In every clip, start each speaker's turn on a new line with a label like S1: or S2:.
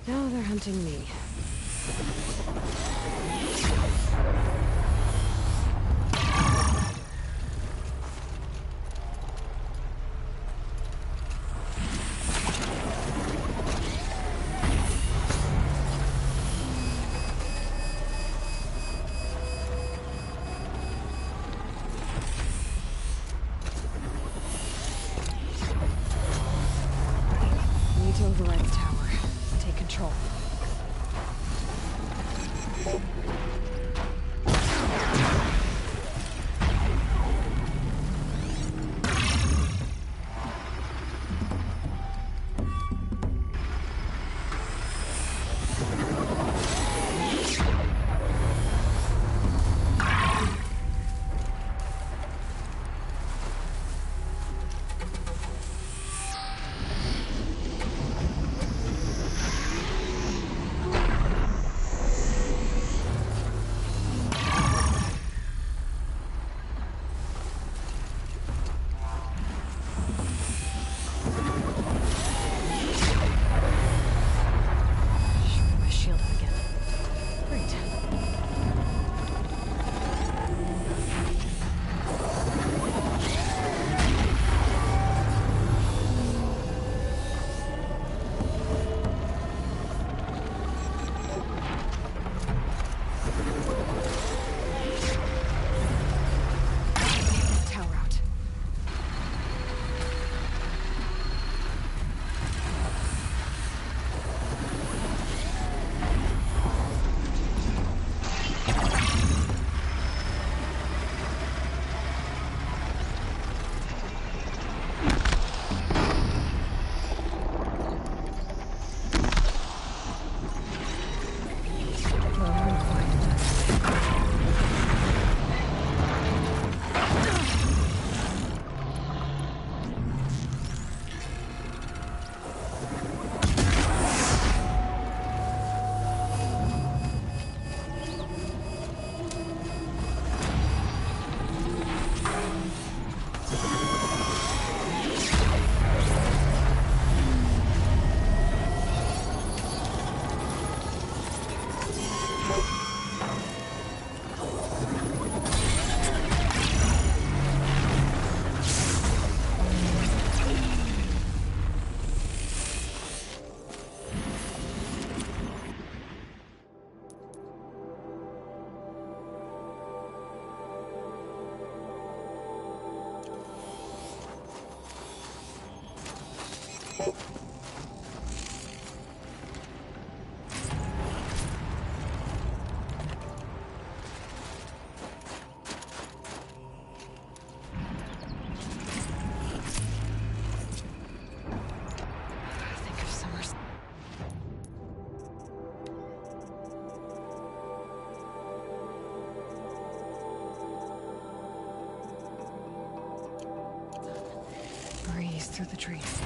S1: Now they're hunting me. Need to override the tower. Take control. Through the trees.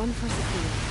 S1: One for Sophia.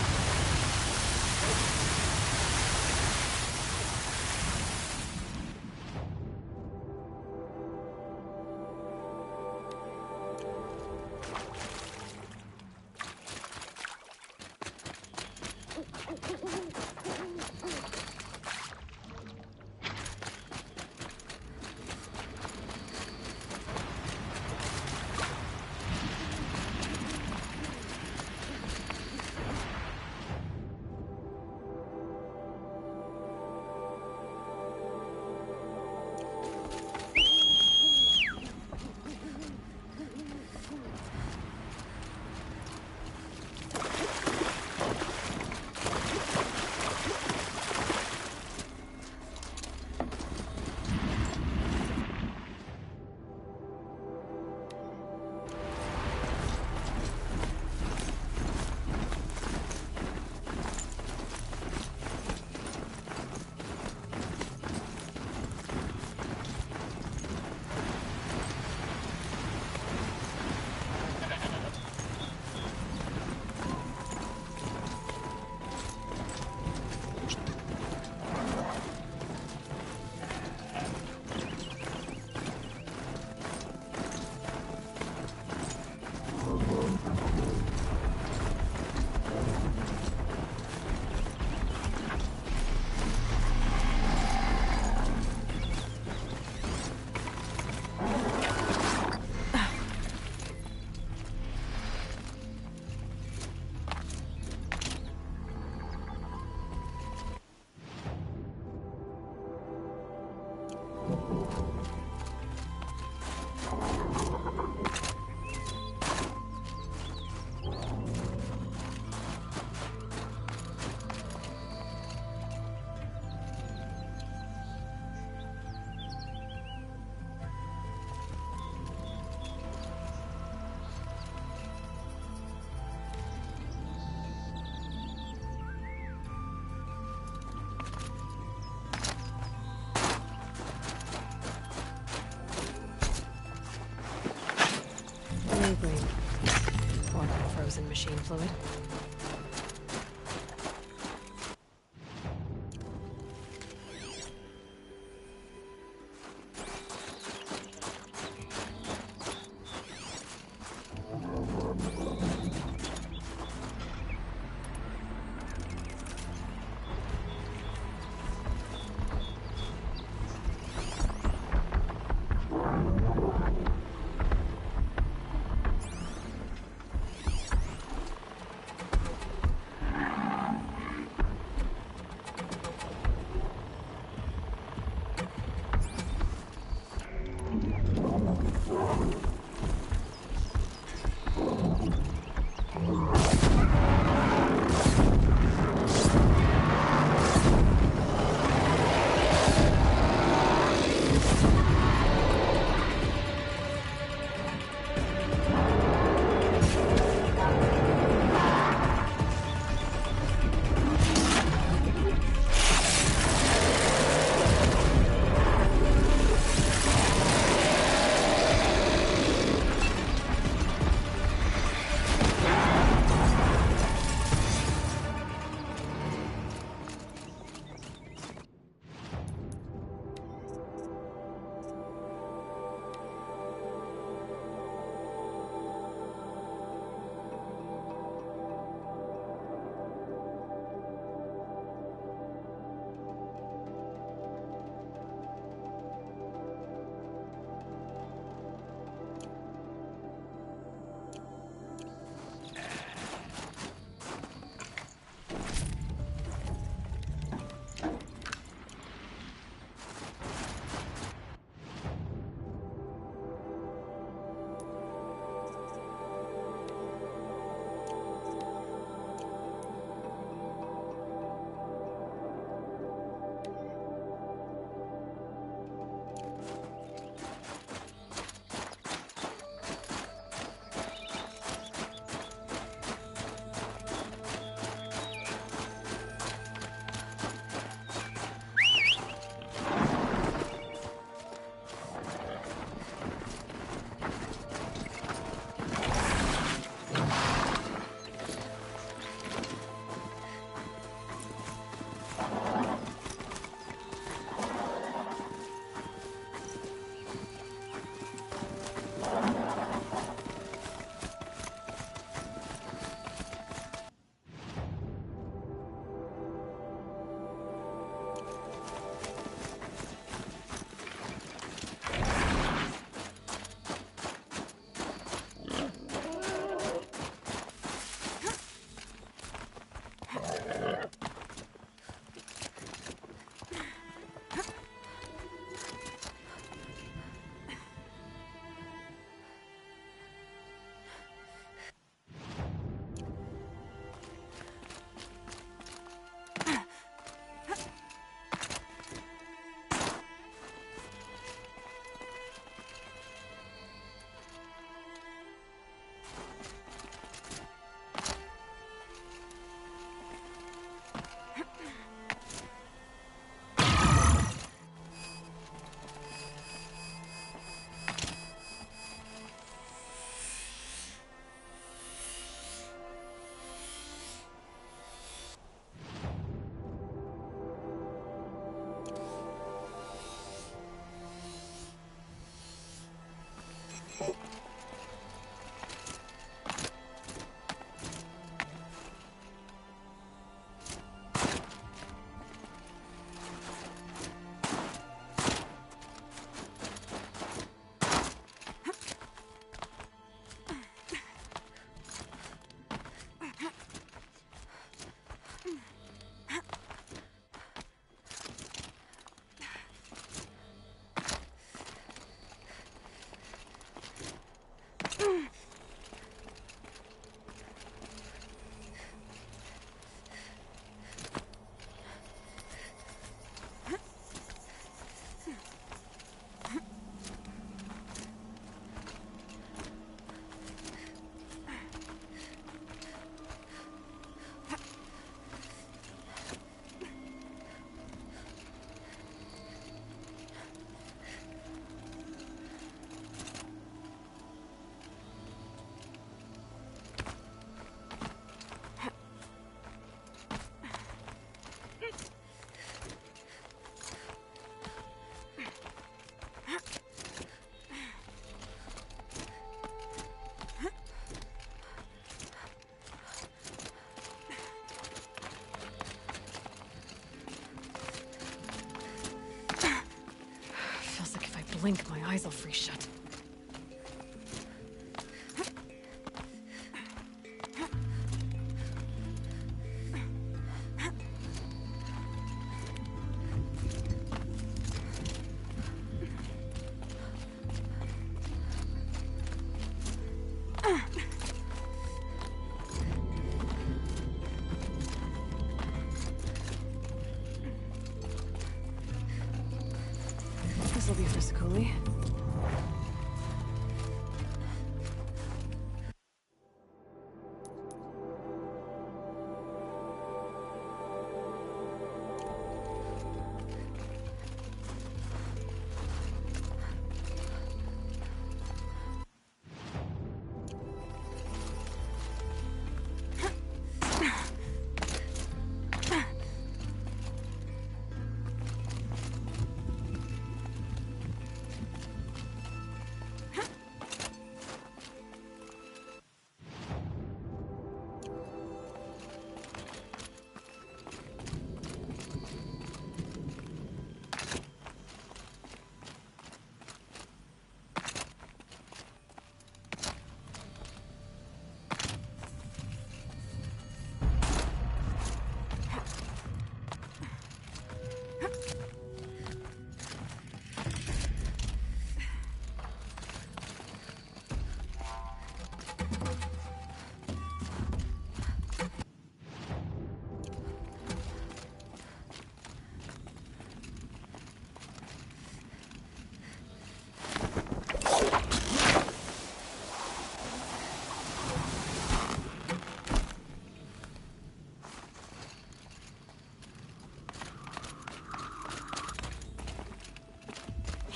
S1: Or frozen machine fluid. blink, my eyes will freeze shut. This'll be physically.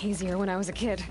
S1: Easier when I was a kid.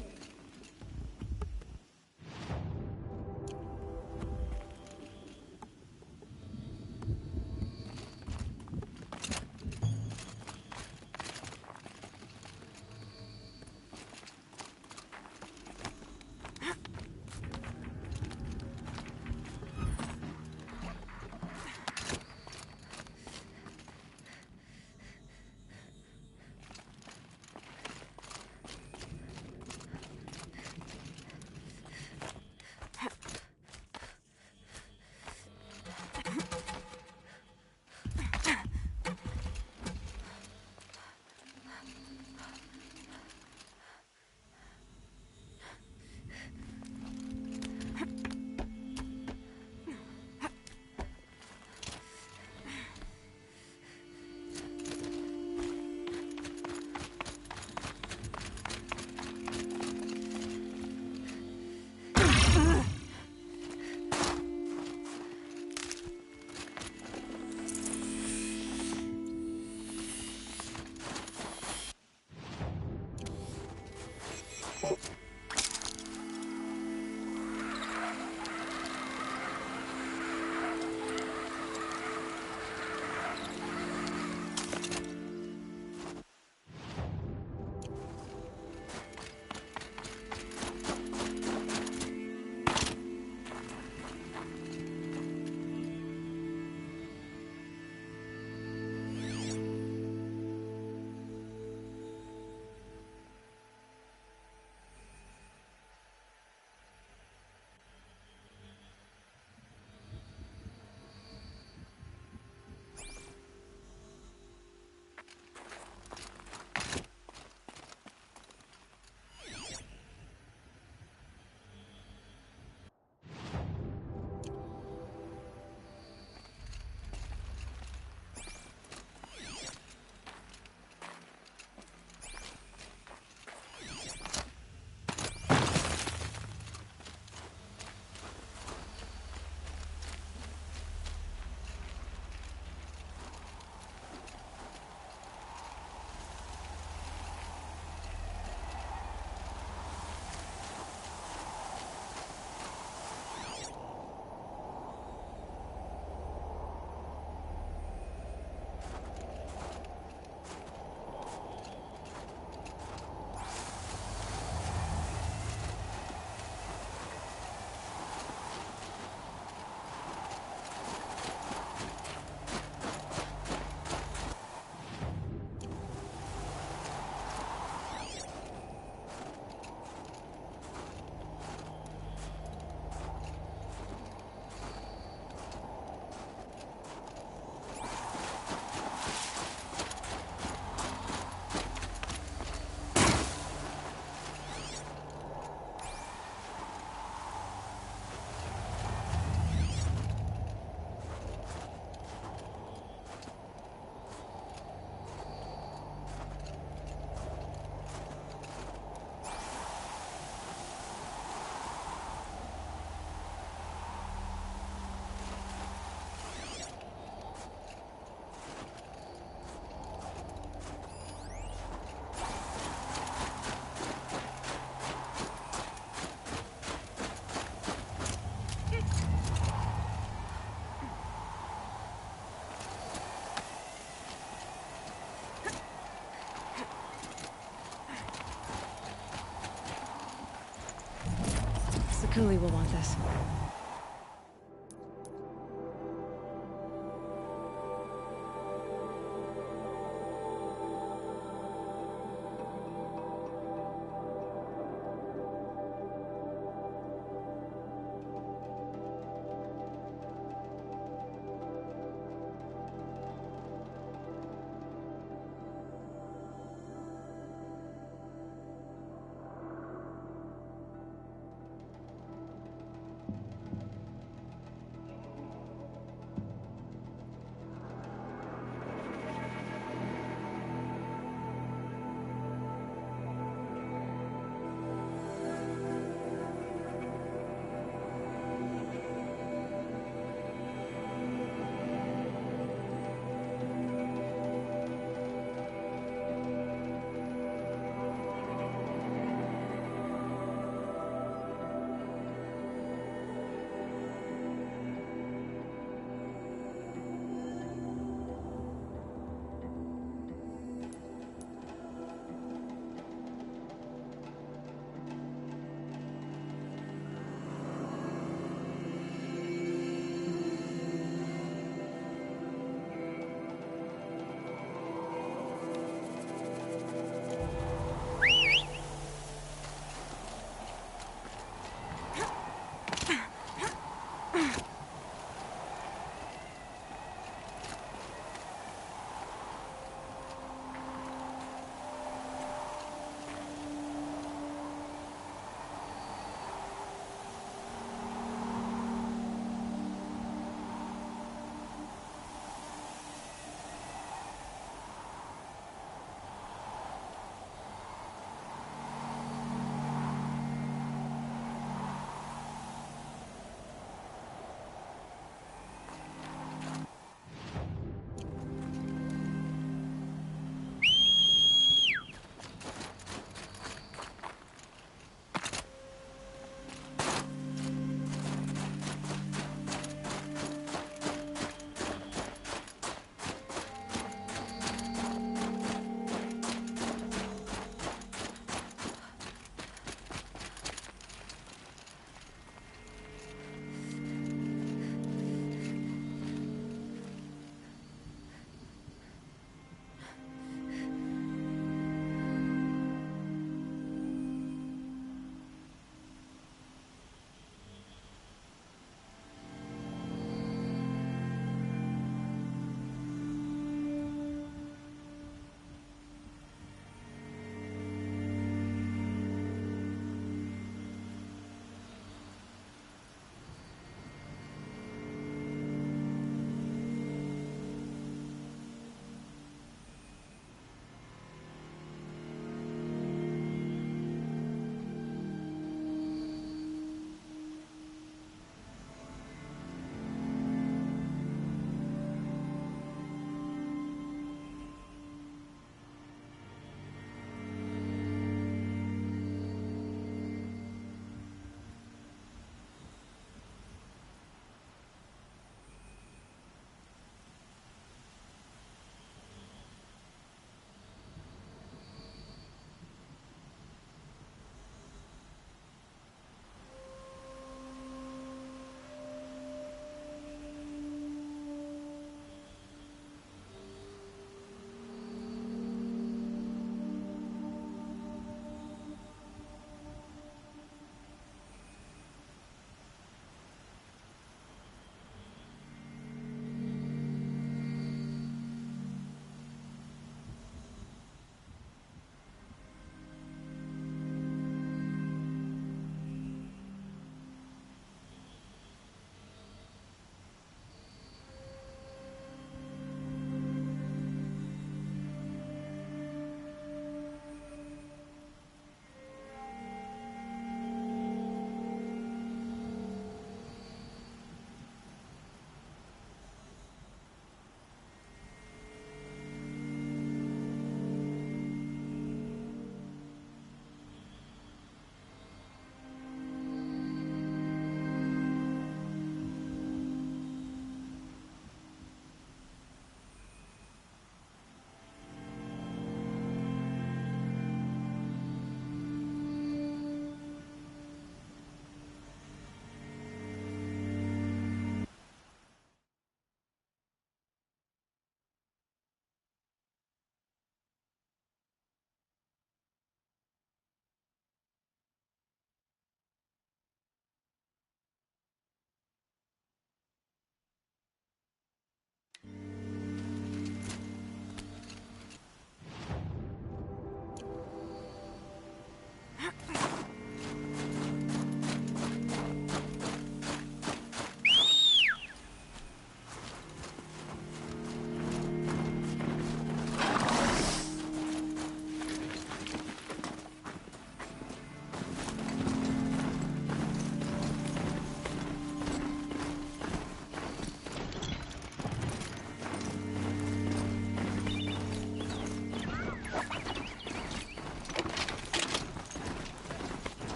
S1: Lily will want this.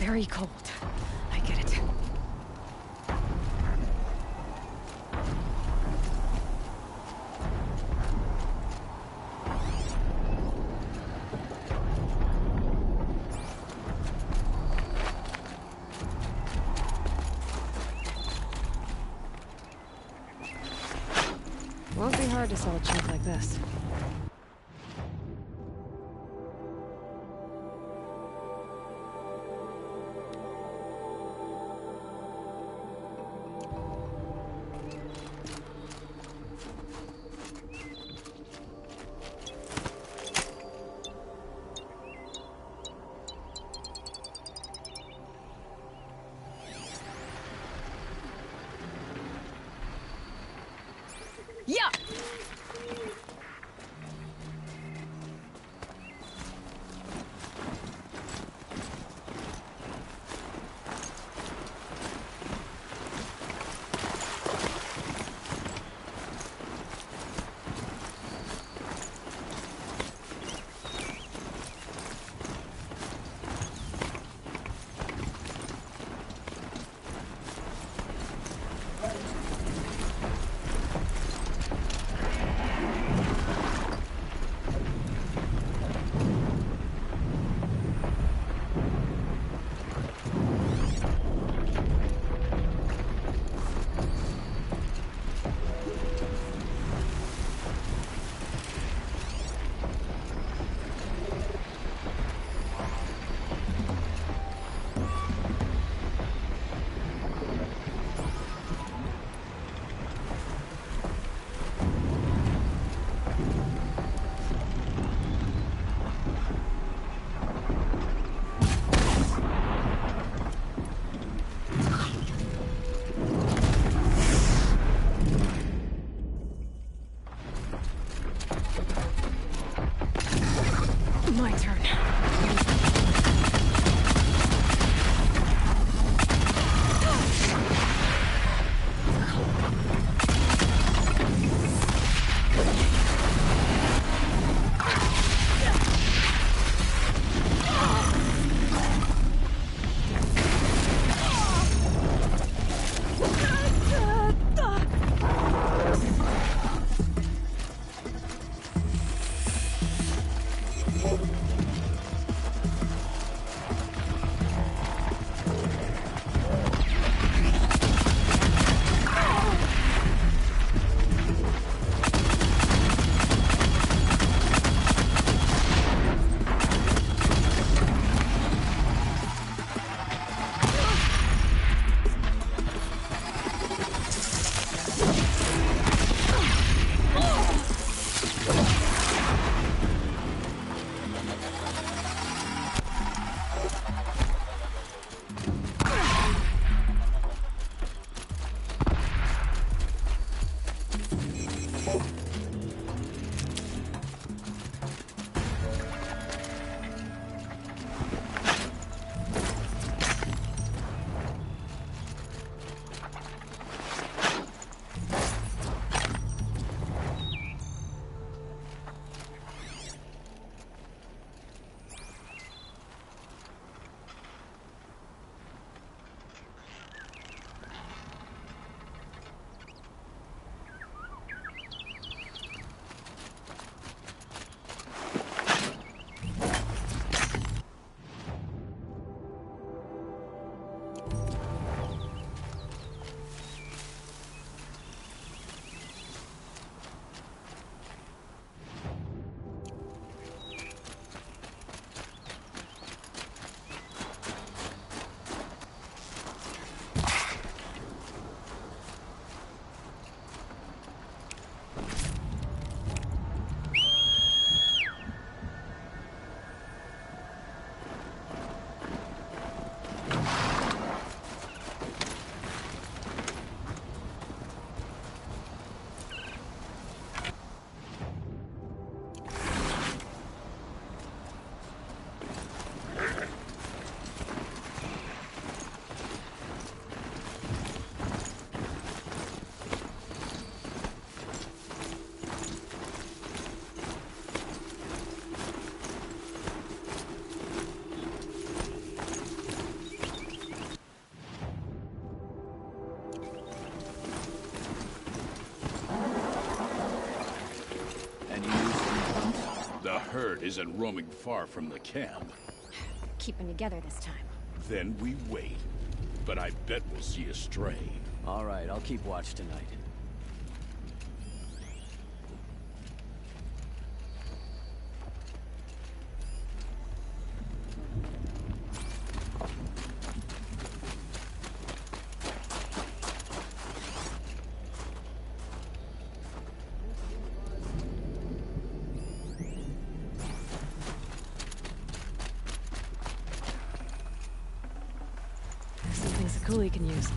S1: very cold. I get it. Won't be hard to sell a chunk like this. Yeah!
S2: isn't roaming far from the camp.
S1: Keeping together this time.
S2: Then we wait. But I bet we'll see a stray.
S3: All right, I'll keep watch tonight.
S1: Something Sakuli can use.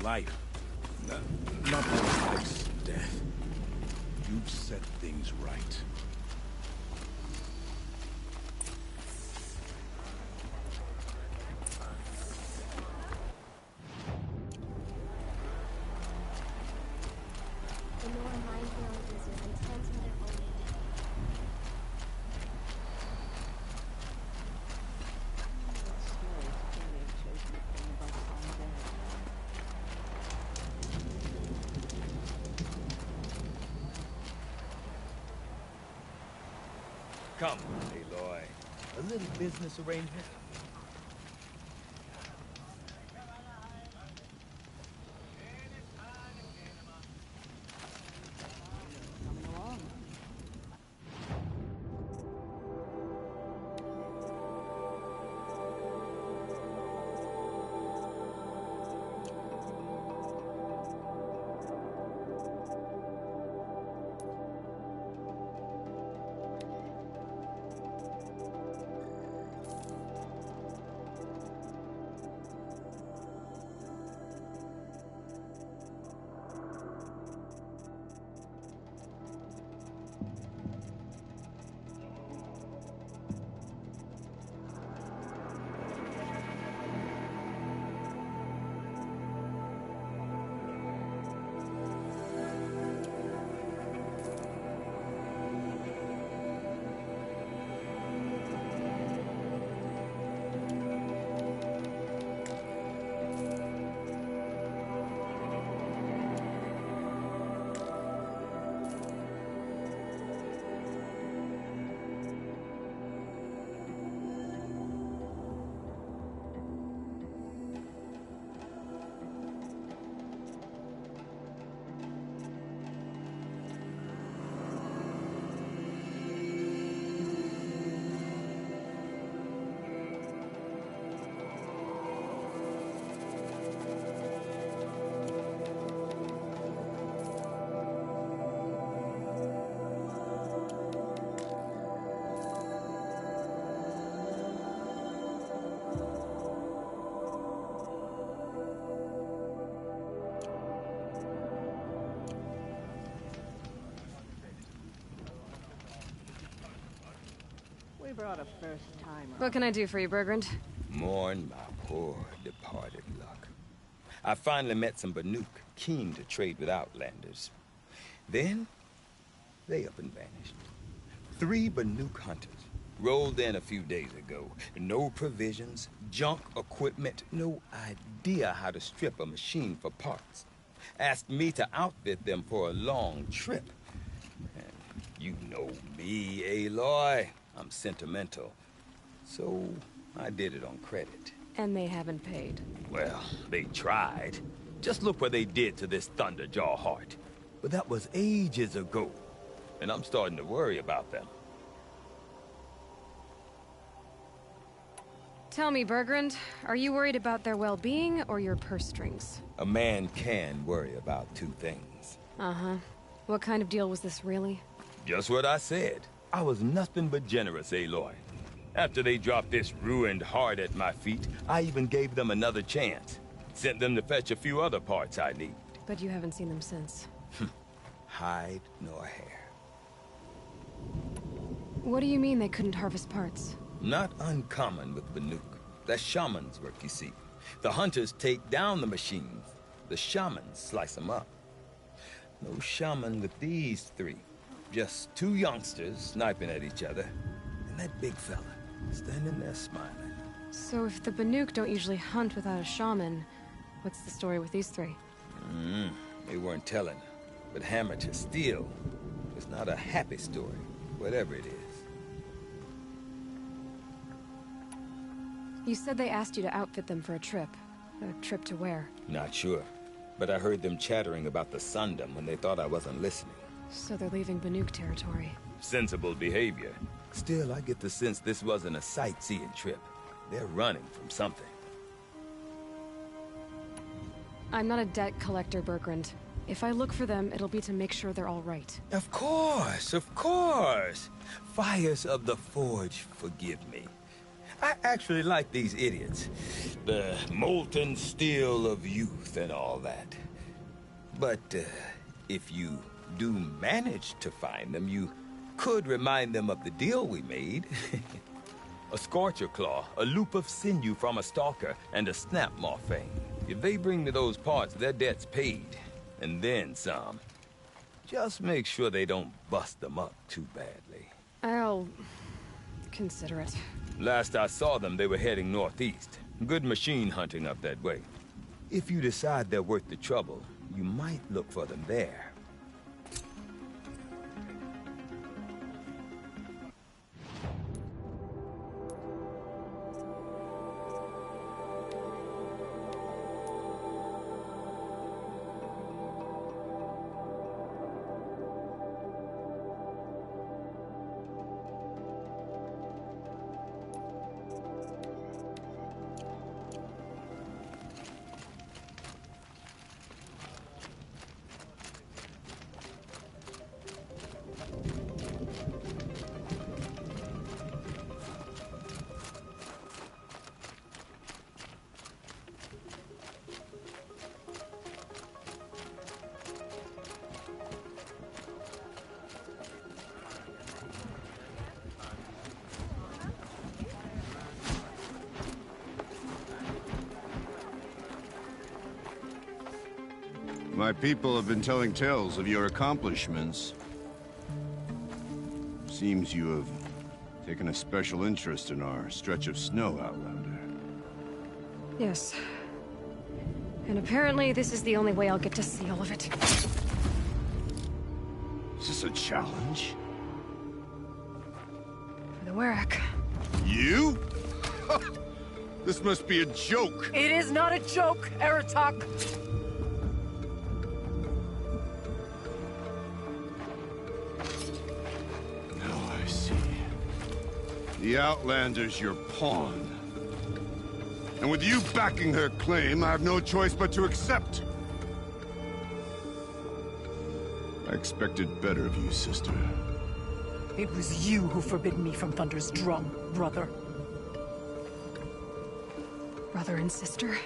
S2: Life. Nothing likes death. You've set things right.
S4: The Nora minefield is as intense in their own way.
S5: Come, Aloy. A little business arrangement?
S6: We brought a first-timer.
S1: What can I do for you, Bergrand?
S5: Mourn my poor departed luck. I finally met some Banuk, keen to trade with Outlanders. Then, they up and vanished. 3 Banuk hunters rolled in a few days ago. No provisions, junk equipment, no idea how to strip a machine for parts. Asked me to outfit them for a long trip. And you know me, Aloy. I'm sentimental. So, I did it on credit.
S1: And they haven't paid.
S5: Well, they tried. Just look what they did to this Thunderjaw heart. But that was ages ago. And I'm starting to worry about them.
S1: Tell me, Bergrand, are you worried about their well-being or your purse strings?
S5: A man can worry about 2 things.
S1: Uh-huh. What kind of deal was this, really?
S5: Just what I said. I was nothing but generous, Aloy. After they dropped this ruined heart at my feet, I even gave them another chance. Sent them to fetch a few other parts I need.
S1: But you haven't seen them since.
S5: Hide nor hair.
S1: What do you mean they couldn't harvest parts?
S5: Not uncommon with Banuk. That's shaman's work, you see. The hunters take down the machines. The shamans slice them up. No shaman with these three. Just two youngsters sniping at each other. And that big fella standing there smiling.
S1: So if the Banuk don't usually hunt without a shaman, what's the story with these three?
S5: They weren't telling. But hammer to steel is not a happy story, whatever it is.
S1: You said they asked you to outfit them for a trip. A trip to where?
S5: Not sure. But I heard them chattering about the Sundom when they thought I wasn't listening.
S1: So they're leaving Banuk territory.
S5: Sensible behavior. Still, I get the sense this wasn't a sightseeing trip. They're running from something.
S1: I'm not a debt collector, Bergrand. If I look for them, it'll be to make sure they're all right.
S5: Of course, of course. Fires of the Forge, forgive me. I actually like these idiots. The molten steel of youth and all that. But if you do manage to find them, you could remind them of the deal we made. A scorcher claw, a loop of sinew from a stalker, and a snap maw fang. If they bring me those parts, their debt's paid. And then some. Just make sure they don't bust them up too badly.
S1: I'll consider it.
S5: Last I saw them, they were heading northeast. Good machine hunting up that way. If you decide they're worth the trouble, you might look for them there.
S7: My people have been telling tales of your accomplishments. Seems you have taken a special interest in our stretch of snow, Outlander.
S1: Yes. And apparently this is the only way I'll get to see all of it.
S7: Is this a challenge?
S1: For the Warwick.
S7: You? This must be a joke.
S6: It is not a joke, Aratak.
S7: The Outlander's your pawn. And with you backing her claim, I have no choice but to accept. I expected better of you, sister.
S6: It was you who forbid me from Thunder's drum, brother.
S1: Brother and sister?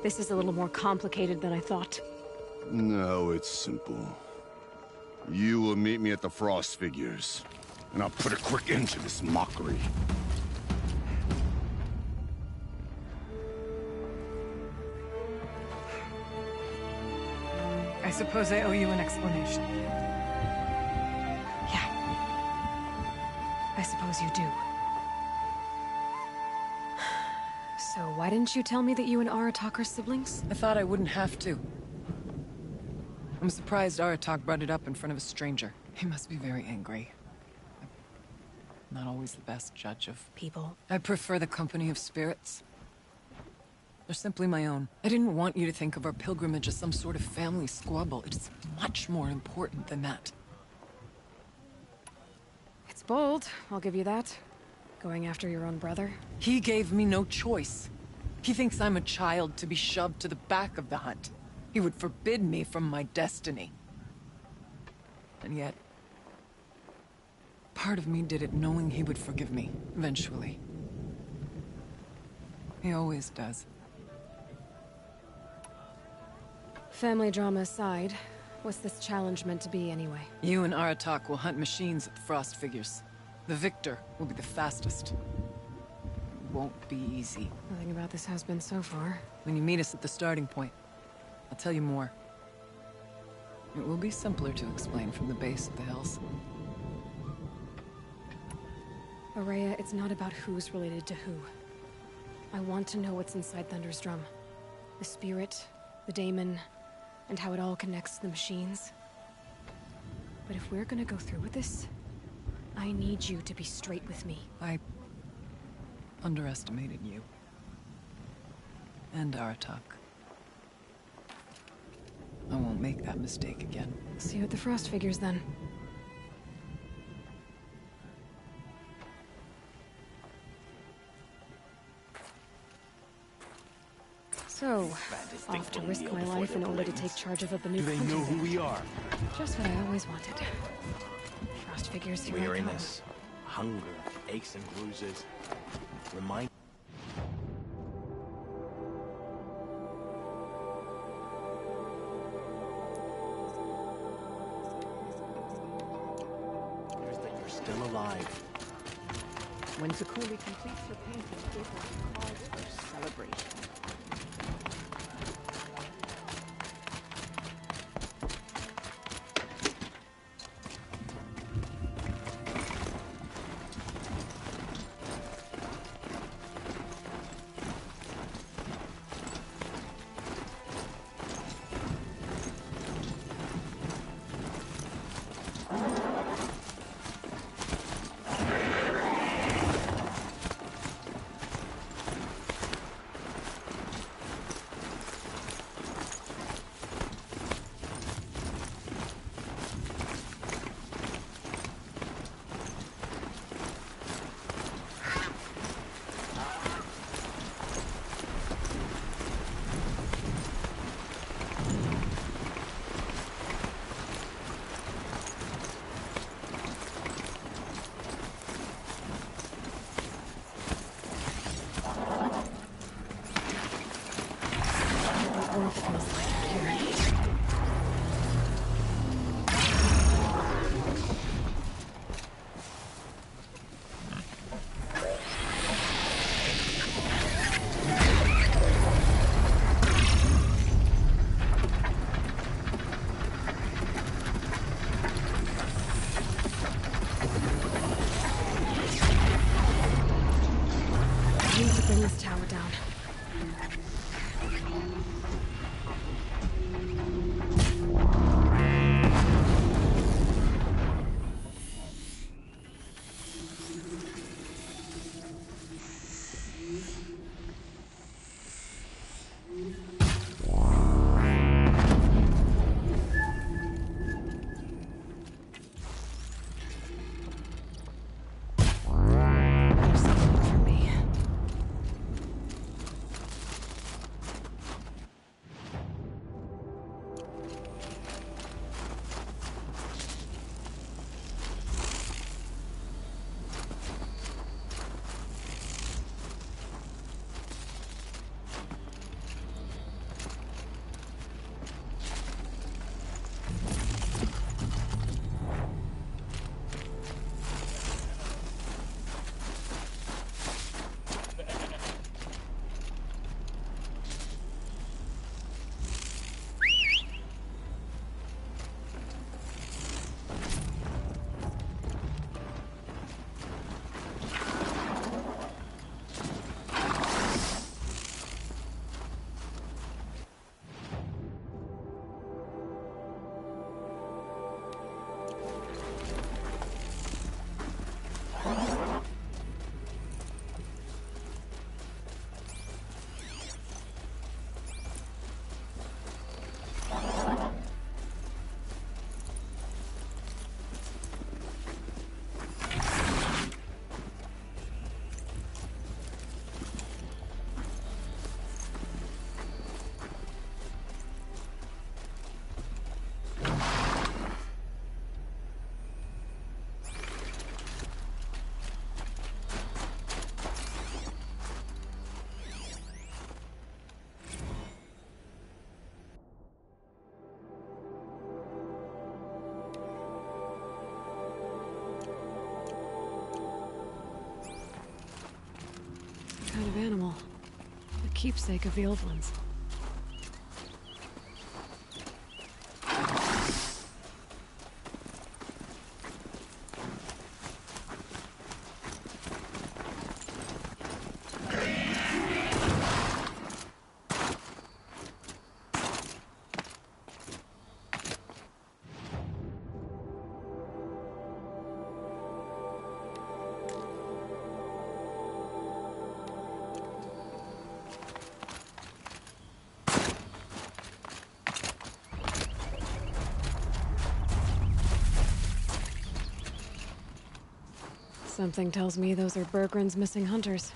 S1: This is a little more complicated than I thought.
S7: No, it's simple. You will meet me at the Frost Figures. And I'll put a quick end to this mockery.
S6: I suppose I owe you an explanation.
S1: Yeah. I suppose you do. So why didn't you tell me that you and Aratak are siblings?
S6: I thought I wouldn't have to. I'm surprised Aratak brought it up in front of a stranger. He must be very angry. Not always the best judge of
S1: People.
S6: I prefer the company of spirits. They're simply my own. I didn't want you to think of our pilgrimage as some sort of family squabble. It's much more important than that.
S1: It's bold, I'll give you that. Going after your own brother.
S6: He gave me no choice. He thinks I'm a child to be shoved to the back of the hunt. He would forbid me from my destiny. And yet, part of me did it knowing he would forgive me, eventually. He always does.
S1: Family drama aside, What's this challenge meant to be, anyway?
S6: You and Aratak will hunt machines at the Frost figures. The victor will be the fastest. It won't be easy.
S1: Nothing about this has been so far.
S6: When you meet us at the starting point, I'll tell you more. It will be simpler to explain from the base of the hills.
S1: Araya, it's not about who's related to who. I want to know what's inside Thunder's drum. The spirit, the daemon, and how it all connects to the machines. But if we're gonna go through with this, I need you to be straight with me.
S6: I underestimated you. And Aratak. I won't make that mistake again.
S1: See you at the Frost figures, then. So, off to risk my life in order to take charge of a Banuk.
S2: Do they know who we are?
S1: Just what I always wanted. Frost figures here.
S2: We are
S1: I
S2: in
S1: come.
S2: this. Hunger, aches and bruises. Remind. That you're still alive.
S8: When Sakuli completes her painting, it will be cause for celebration.
S1: Bring this tower down. There's something for me. of animal. The keepsake of the Old Ones. Something tells me those are Bergren's missing hunters.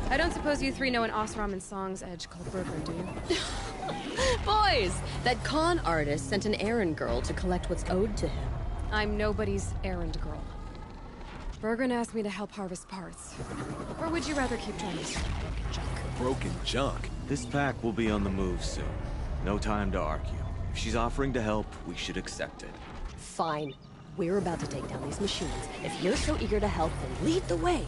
S1: I don't suppose you three know an Osram Song's edge called Bergren, do you?
S9: Boys, that con artist sent an errand girl to collect what's owed to him.
S1: I'm nobody's errand girl. Bergren asked me to help harvest parts. Or would you rather keep trying to sell broken junk?
S10: Broken junk?
S11: This pack will be on the move soon. No time to argue. If she's offering to help, we should accept it.
S9: Fine. We're about to take down these machines. If you're so eager to help, then lead the way.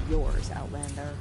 S9: Yours, Outlander.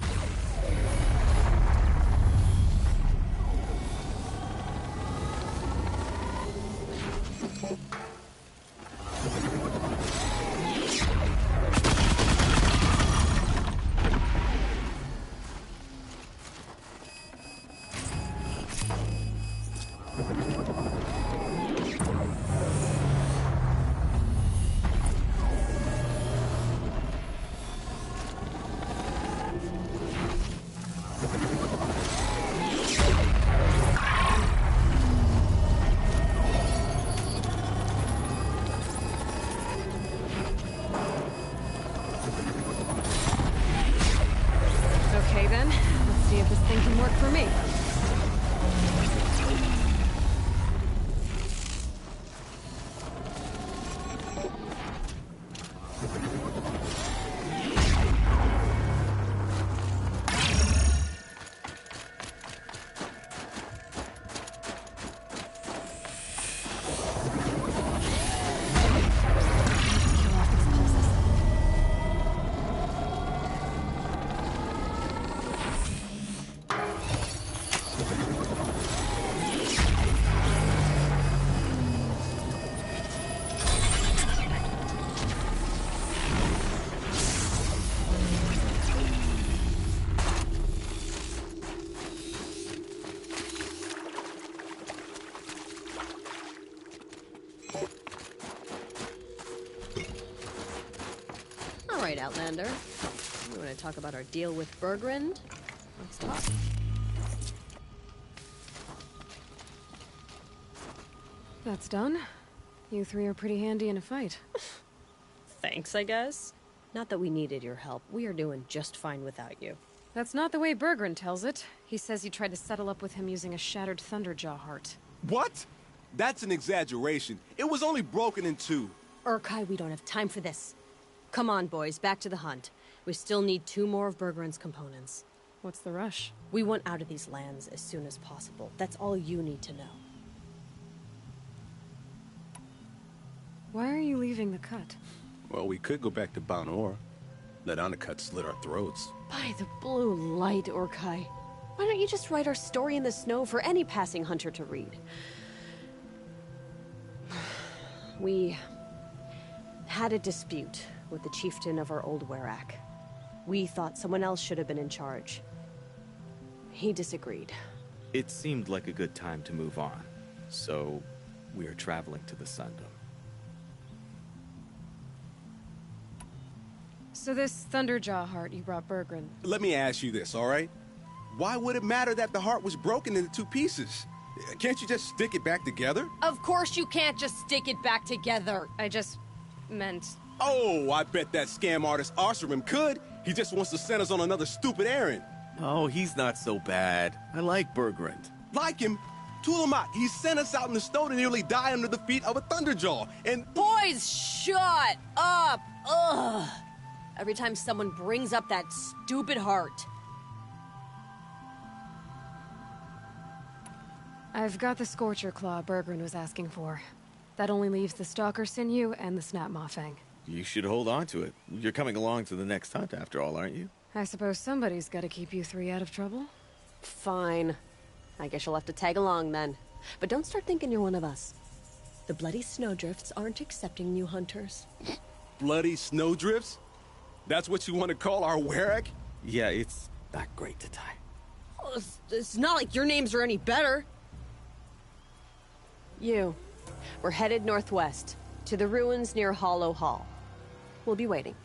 S1: Okay then, let's see if this thing can work for me. All right, Outlander. You want to talk about our deal with Bergren? Let's talk. That's done. You three are pretty handy in a fight.
S9: Thanks, I guess. Not that we needed your help. We are doing just fine without you.
S1: That's not the way Bergren tells it. He says you tried to settle up with him using a shattered Thunderjaw heart.
S10: What? That's an exaggeration. It was only broken in two.
S9: Urkai, we don't have time for this. Come on, boys, back to the hunt. We still need 2 more of Bergren's components.
S1: What's the rush?
S9: We want out of these lands as soon as possible. That's all you need to know.
S1: Why are you leaving the cut?
S10: Well, we could go back to Banor. That undercut slit our throats.
S9: By the blue light, Urkai. Why don't you just write our story in the snow for any passing hunter to read? We had a dispute with the chieftain of our old Werak. We thought someone else should have been in charge. He disagreed.
S11: It seemed like a good time to move on, so we are traveling to the Sundom.
S1: So this Thunderjaw heart you brought Bergren.
S10: Let me ask you this, all right? Why would it matter that the heart was broken into 2 pieces? Can't you just stick it back together?
S9: Of course you can't just stick it back together.
S1: I just meant...
S10: Oh, I bet that scam artist Arsarim could. He just wants to send us on another stupid errand.
S11: Oh, he's not so bad. I like Bergrand.
S10: Like him? Tulamat, he sent us out in the snow to nearly die under the feet of a Thunderjaw, and...
S9: Boys, shut up! Ugh! Every time someone brings up that stupid heart.
S1: I've got the Scorcher Claw Bergren was asking for. That only leaves the Stalker Sinew and the Snap Maw Fang.
S11: You should hold on to it. You're coming along to the next hunt after all, aren't you?
S1: I suppose somebody's got to keep you 3 out of trouble.
S9: Fine. I guess you'll have to tag along then. But don't start thinking you're one of us. The Bloody Snowdrifts aren't accepting new hunters.
S10: Bloody Snowdrifts? That's what you want to call our Werak?
S11: Yeah, it's not great to tie.
S9: Oh, it's not like your names are any better. We're headed northwest, to the ruins near Hollow Hall. We'll be waiting.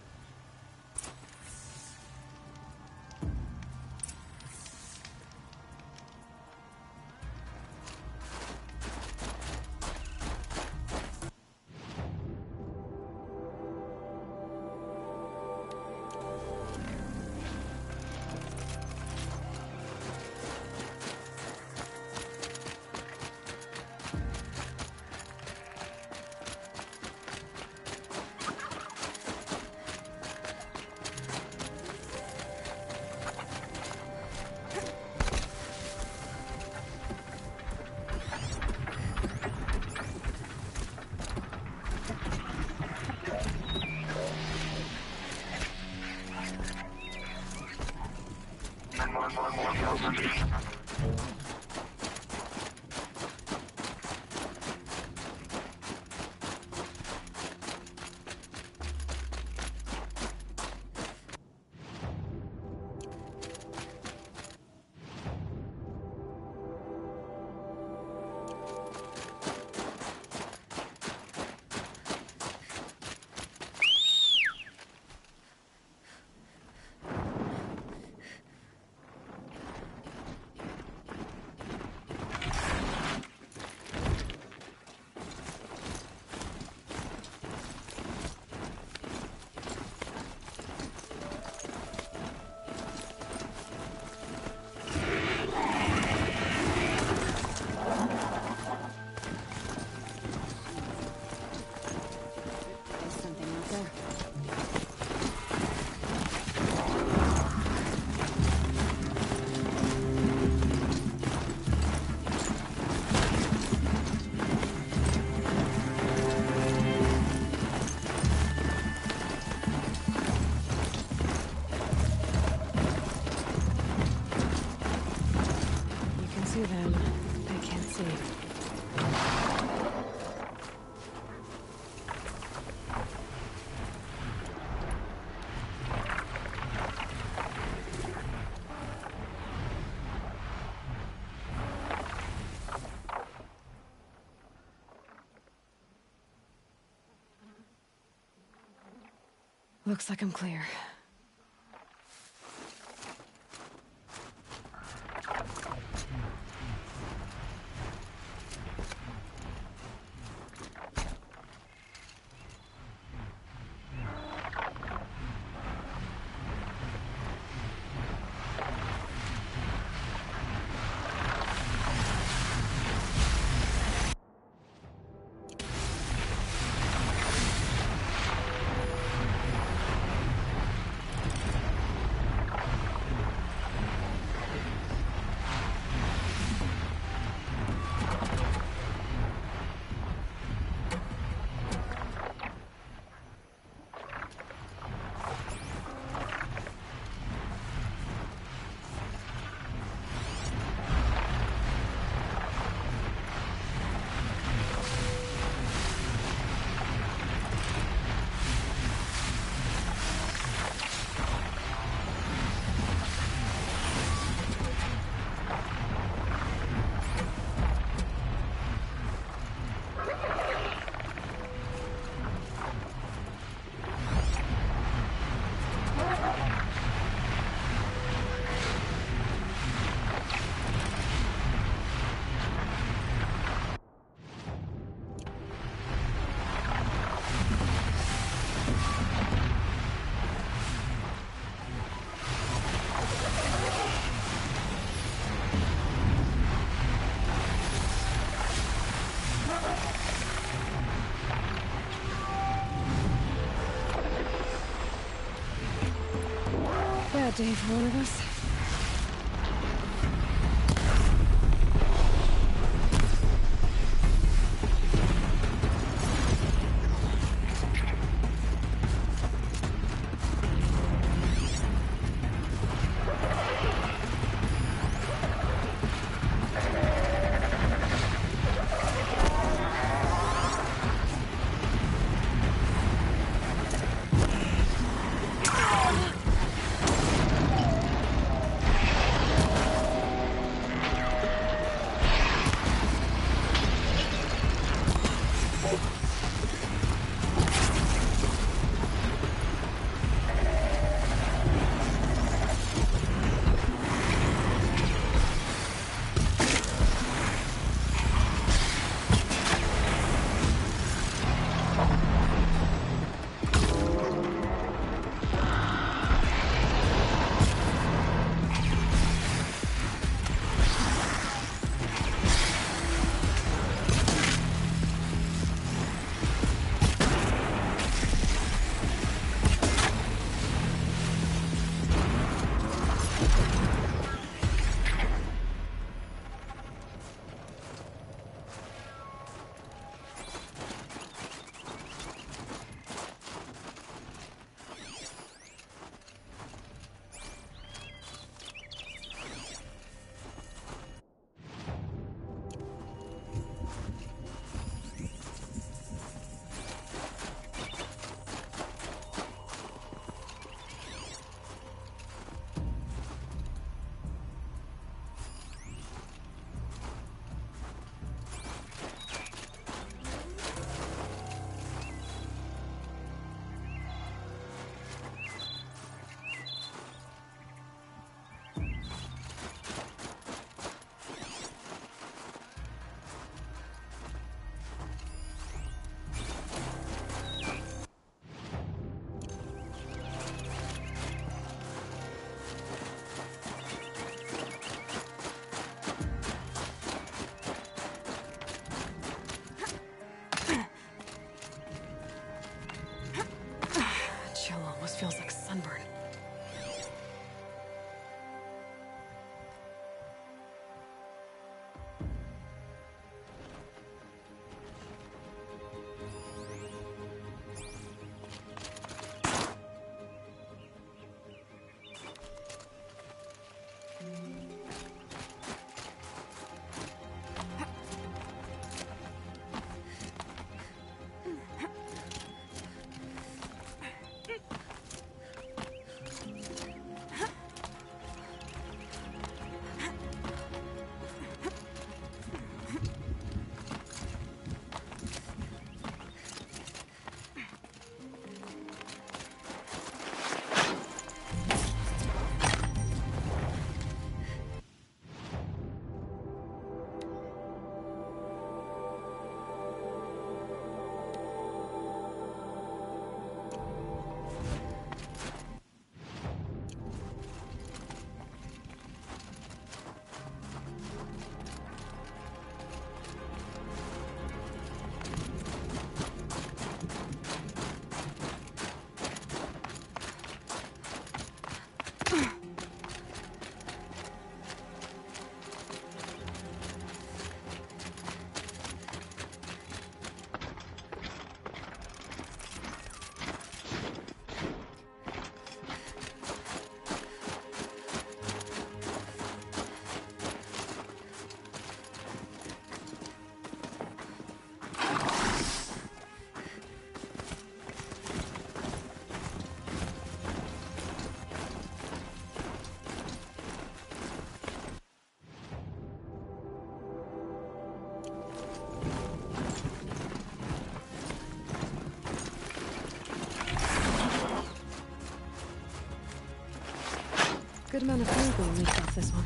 S1: Looks like I'm clear. bad day for one of us. Feels like sunburn. Good amount of fuel being leaked off this one.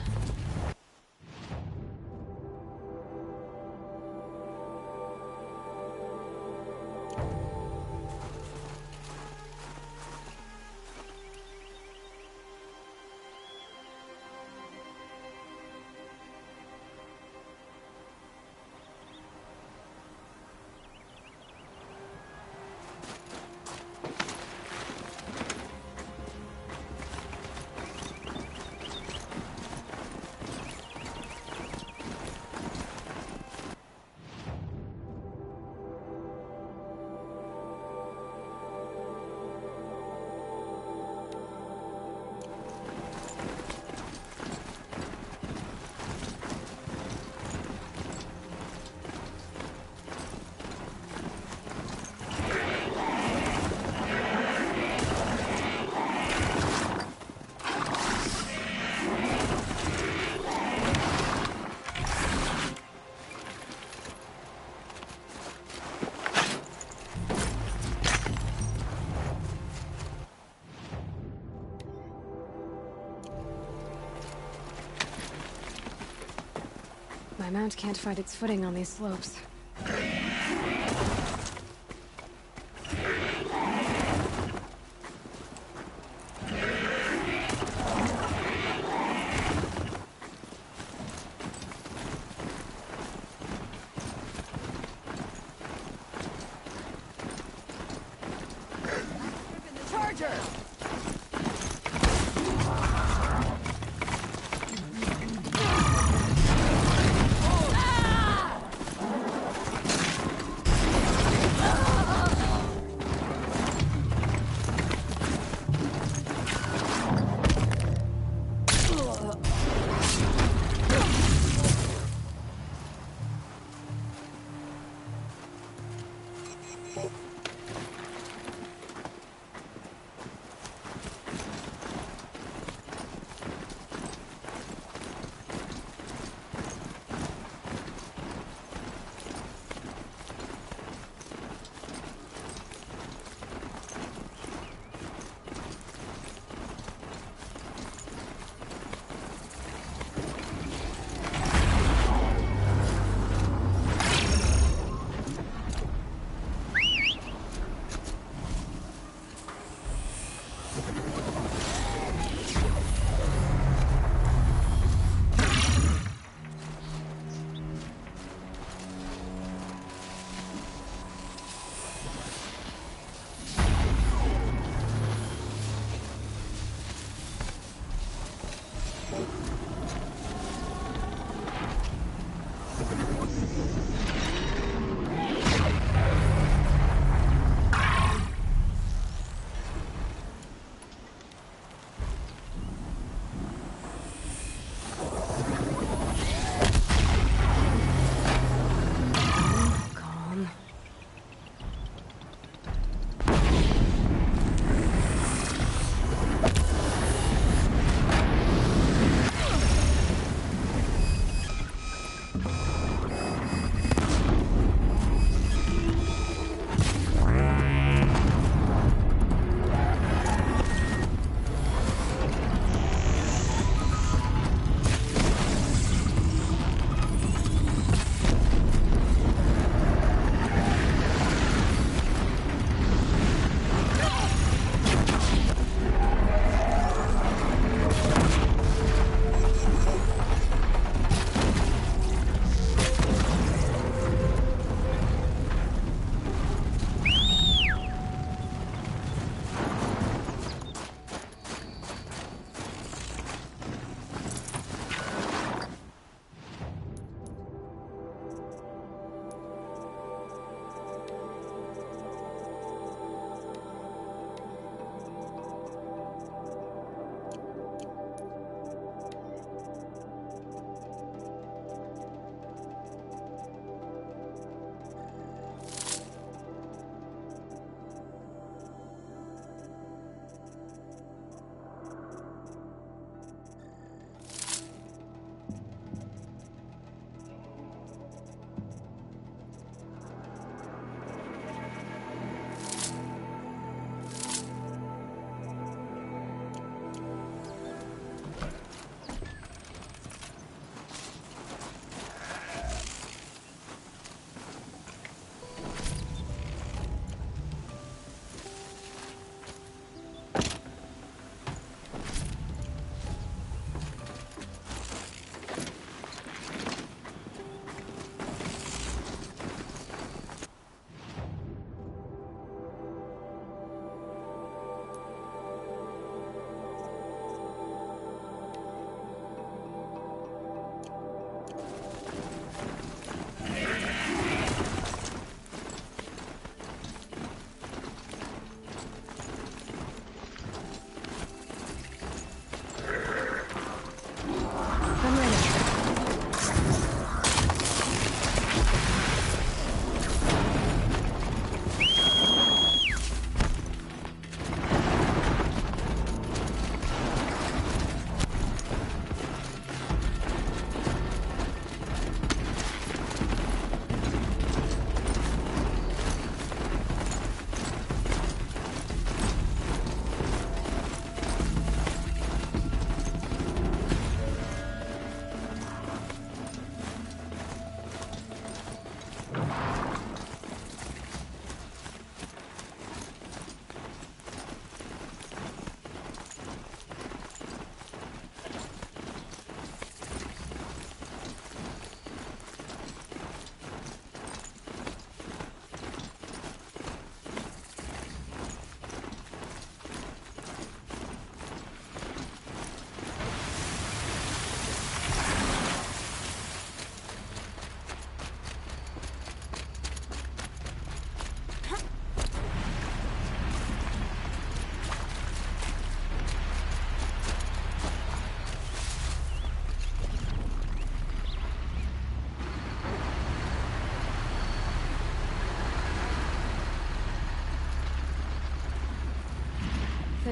S1: My mount can't find its footing on these slopes.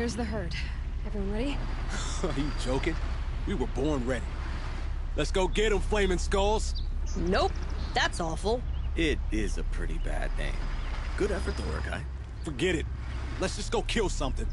S1: Where's the herd? Everyone ready?
S10: Are you joking? We were born ready. Let's go get them, Flaming Skulls.
S9: Nope. That's awful.
S11: It is a pretty bad name. Good effort, though, guy.
S10: Forget it. Let's just go kill something.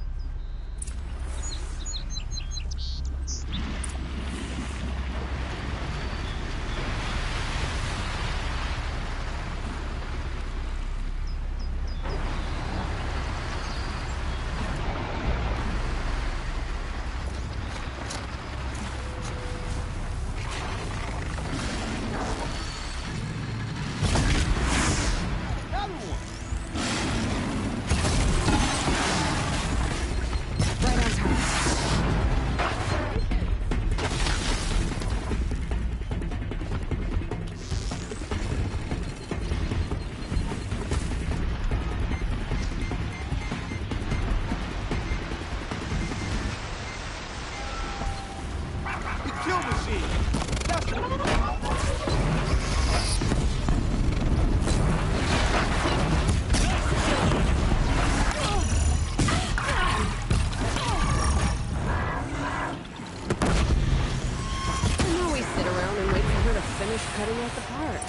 S9: Cutting out the part.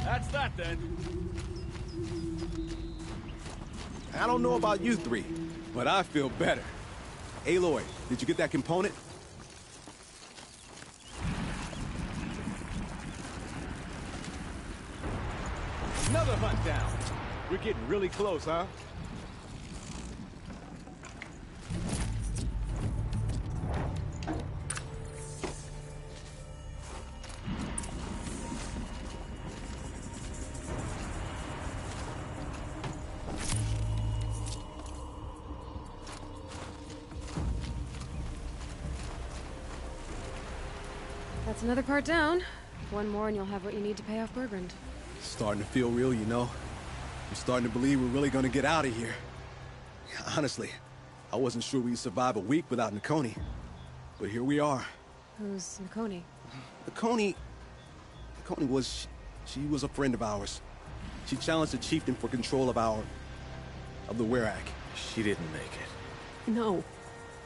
S10: That's that, then. I don't know about you three, but I feel better. Aloy, did you get that component? Another hunt down. We're getting really close, huh?
S1: That's another part down. One more and you'll have what you need to pay off Bergrand.
S10: Starting to feel real, you know? I'm starting to believe we're really gonna get out of here. Honestly, I wasn't sure we'd survive a week without Nakoni. But here we are.
S1: Who's Nakoni?
S10: Nakoni was... she was a friend of ours. She challenged the chieftain for control of the Werak.
S11: She didn't make it.
S9: No.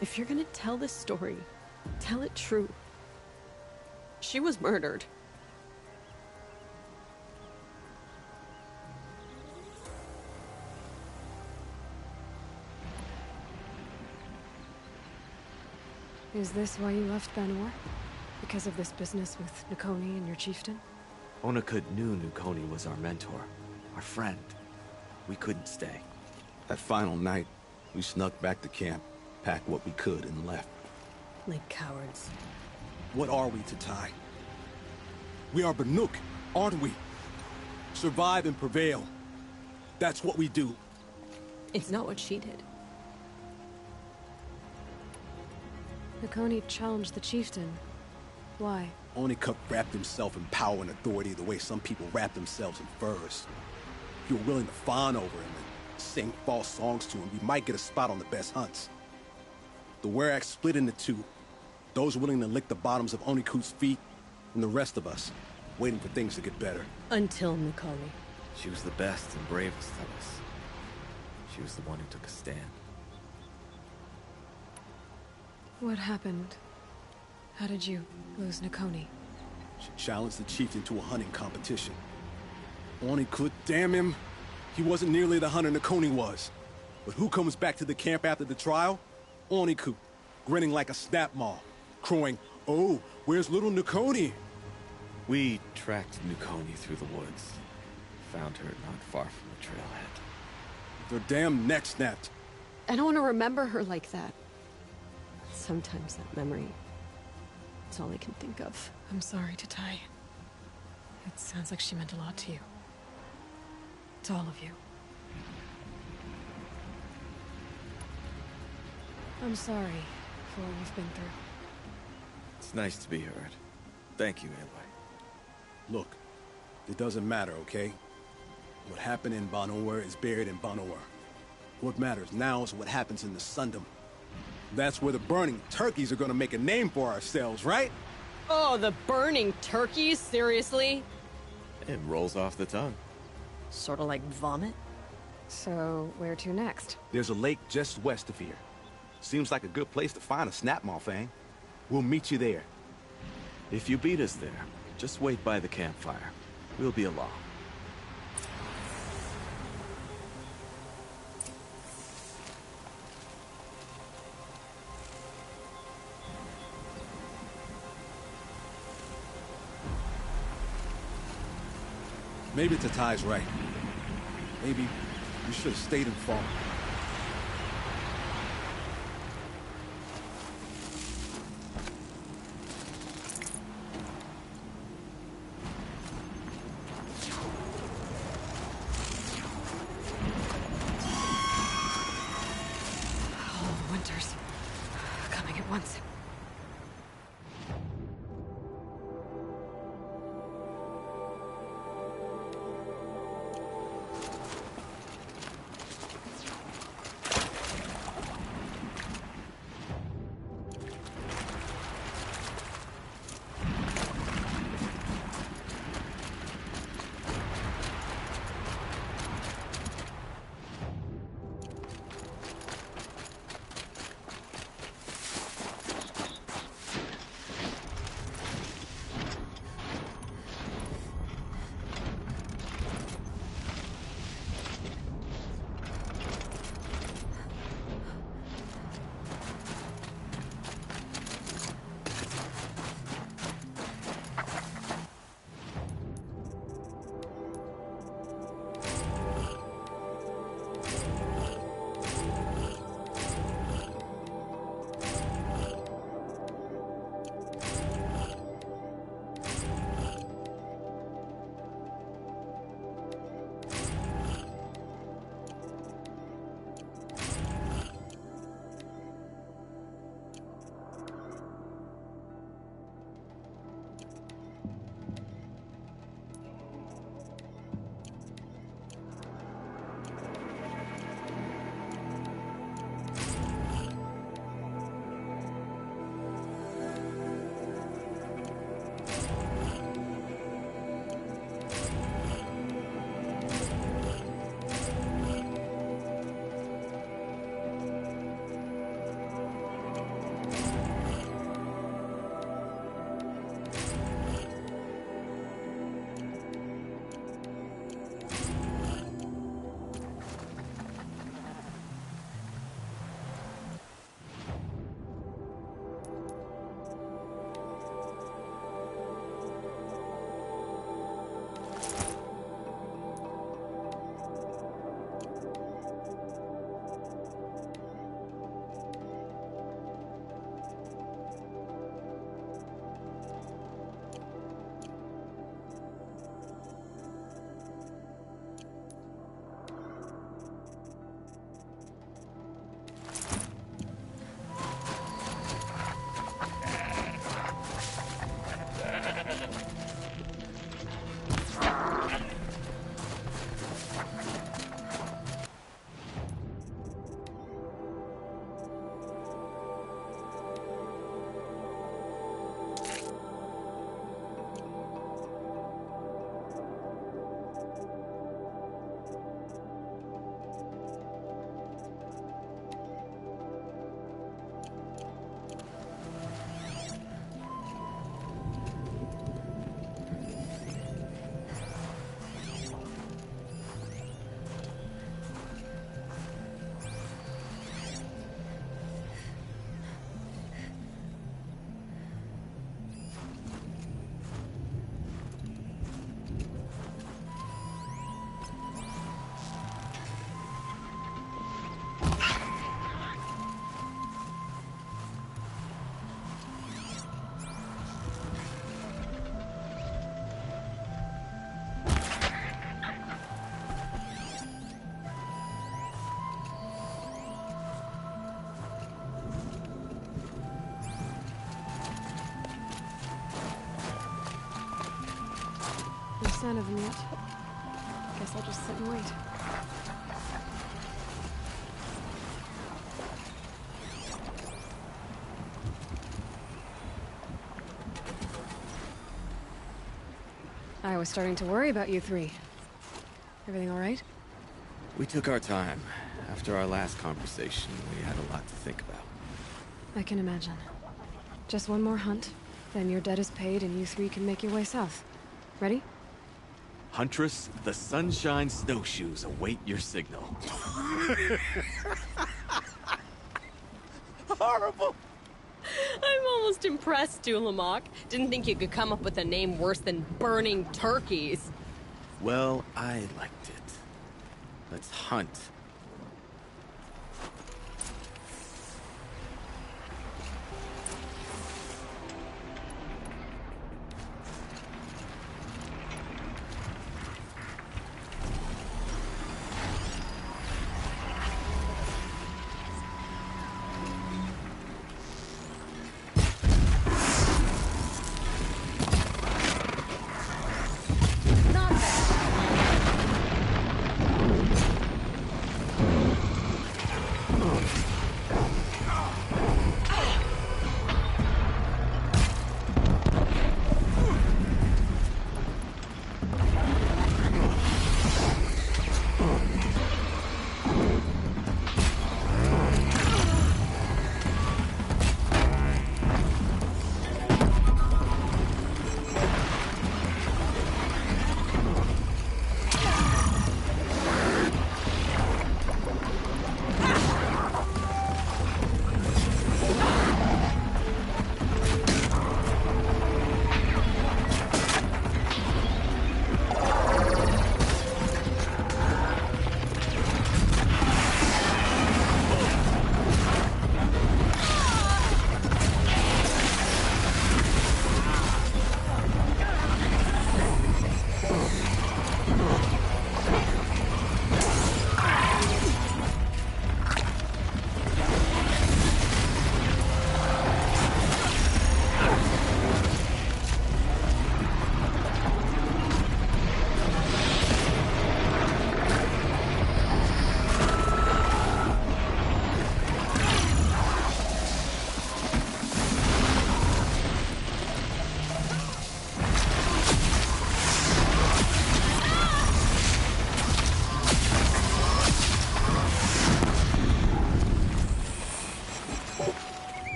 S9: If you're gonna tell this story, tell it true. She was murdered.
S1: Is this why you left Banor? Because of this business with Nakoni and your chieftain?
S11: Onakut knew Nakoni was our mentor, our friend. We couldn't stay.
S10: That final night, we snuck back to camp, packed what we could, and left.
S9: Like cowards.
S10: What are we to Ty? We are Banuk, aren't we? Survive and prevail. That's what we do.
S9: It's not what she did.
S1: Nakoni challenged the chieftain. Why?
S10: Onakut wrapped himself in power and authority the way some people wrap themselves in furs. If you were willing to fawn over him and sing false songs to him, you might get a spot on the best hunts. The Werak split into two. Those willing to lick the bottoms of Onakut's feet, and the rest of us, waiting for things to get better.
S9: Until Nakoni.
S11: She was the best and bravest of us. She was the one who took a stand.
S1: What happened? How did you lose Nakoni?
S10: She challenged the chieftain to a hunting competition. Onakut, damn him, he wasn't nearly the hunter Nakoni was. But who comes back to the camp after the trial? Onakut, grinning like a snap maw, crowing, "Oh, where's little Nakoni?"
S11: We tracked Nakoni through the woods. Found her not far from the trailhead.
S10: Their damn neck snapped.
S9: I don't want to remember her like that. Sometimes that memory... it's all I can think of.
S1: I'm sorry to Ty. It sounds like she meant a lot to you. To all of you. I'm sorry for what you've been through.
S11: It's nice to be heard. Thank you, Aloy.
S10: Look, it doesn't matter, okay? What happened in Banor is buried in Banor. What matters now is what happens in the Sundom. That's where the burning turkeys are gonna make a name for ourselves, right?
S9: Oh, the burning turkeys? Seriously?
S11: It rolls off the tongue.
S9: Sort of like vomit?
S1: So, where to next?
S10: There's a lake just west of here. Seems like a good place to find a snap Fang. We'll meet you there.
S11: If you beat us there, just wait by the campfire. We'll be along.
S10: Maybe Tatai's right. Maybe we should have stayed in fall.
S1: All the winters coming at once. Sign of them yet. Guess I'll just sit and wait. I was starting to worry about you three. Everything all right?
S11: We took our time. After our last conversation, we had a lot to think about.
S1: I can imagine. Just one more hunt, then your debt is paid and you three can make your way south. Ready?
S11: Huntress, the Sunshine Snowshoes await your signal.
S9: Horrible! I'm almost impressed, Dulamok. Didn't think you could come up with a name worse than Burning Turkeys.
S11: Well, I liked it. Let's hunt.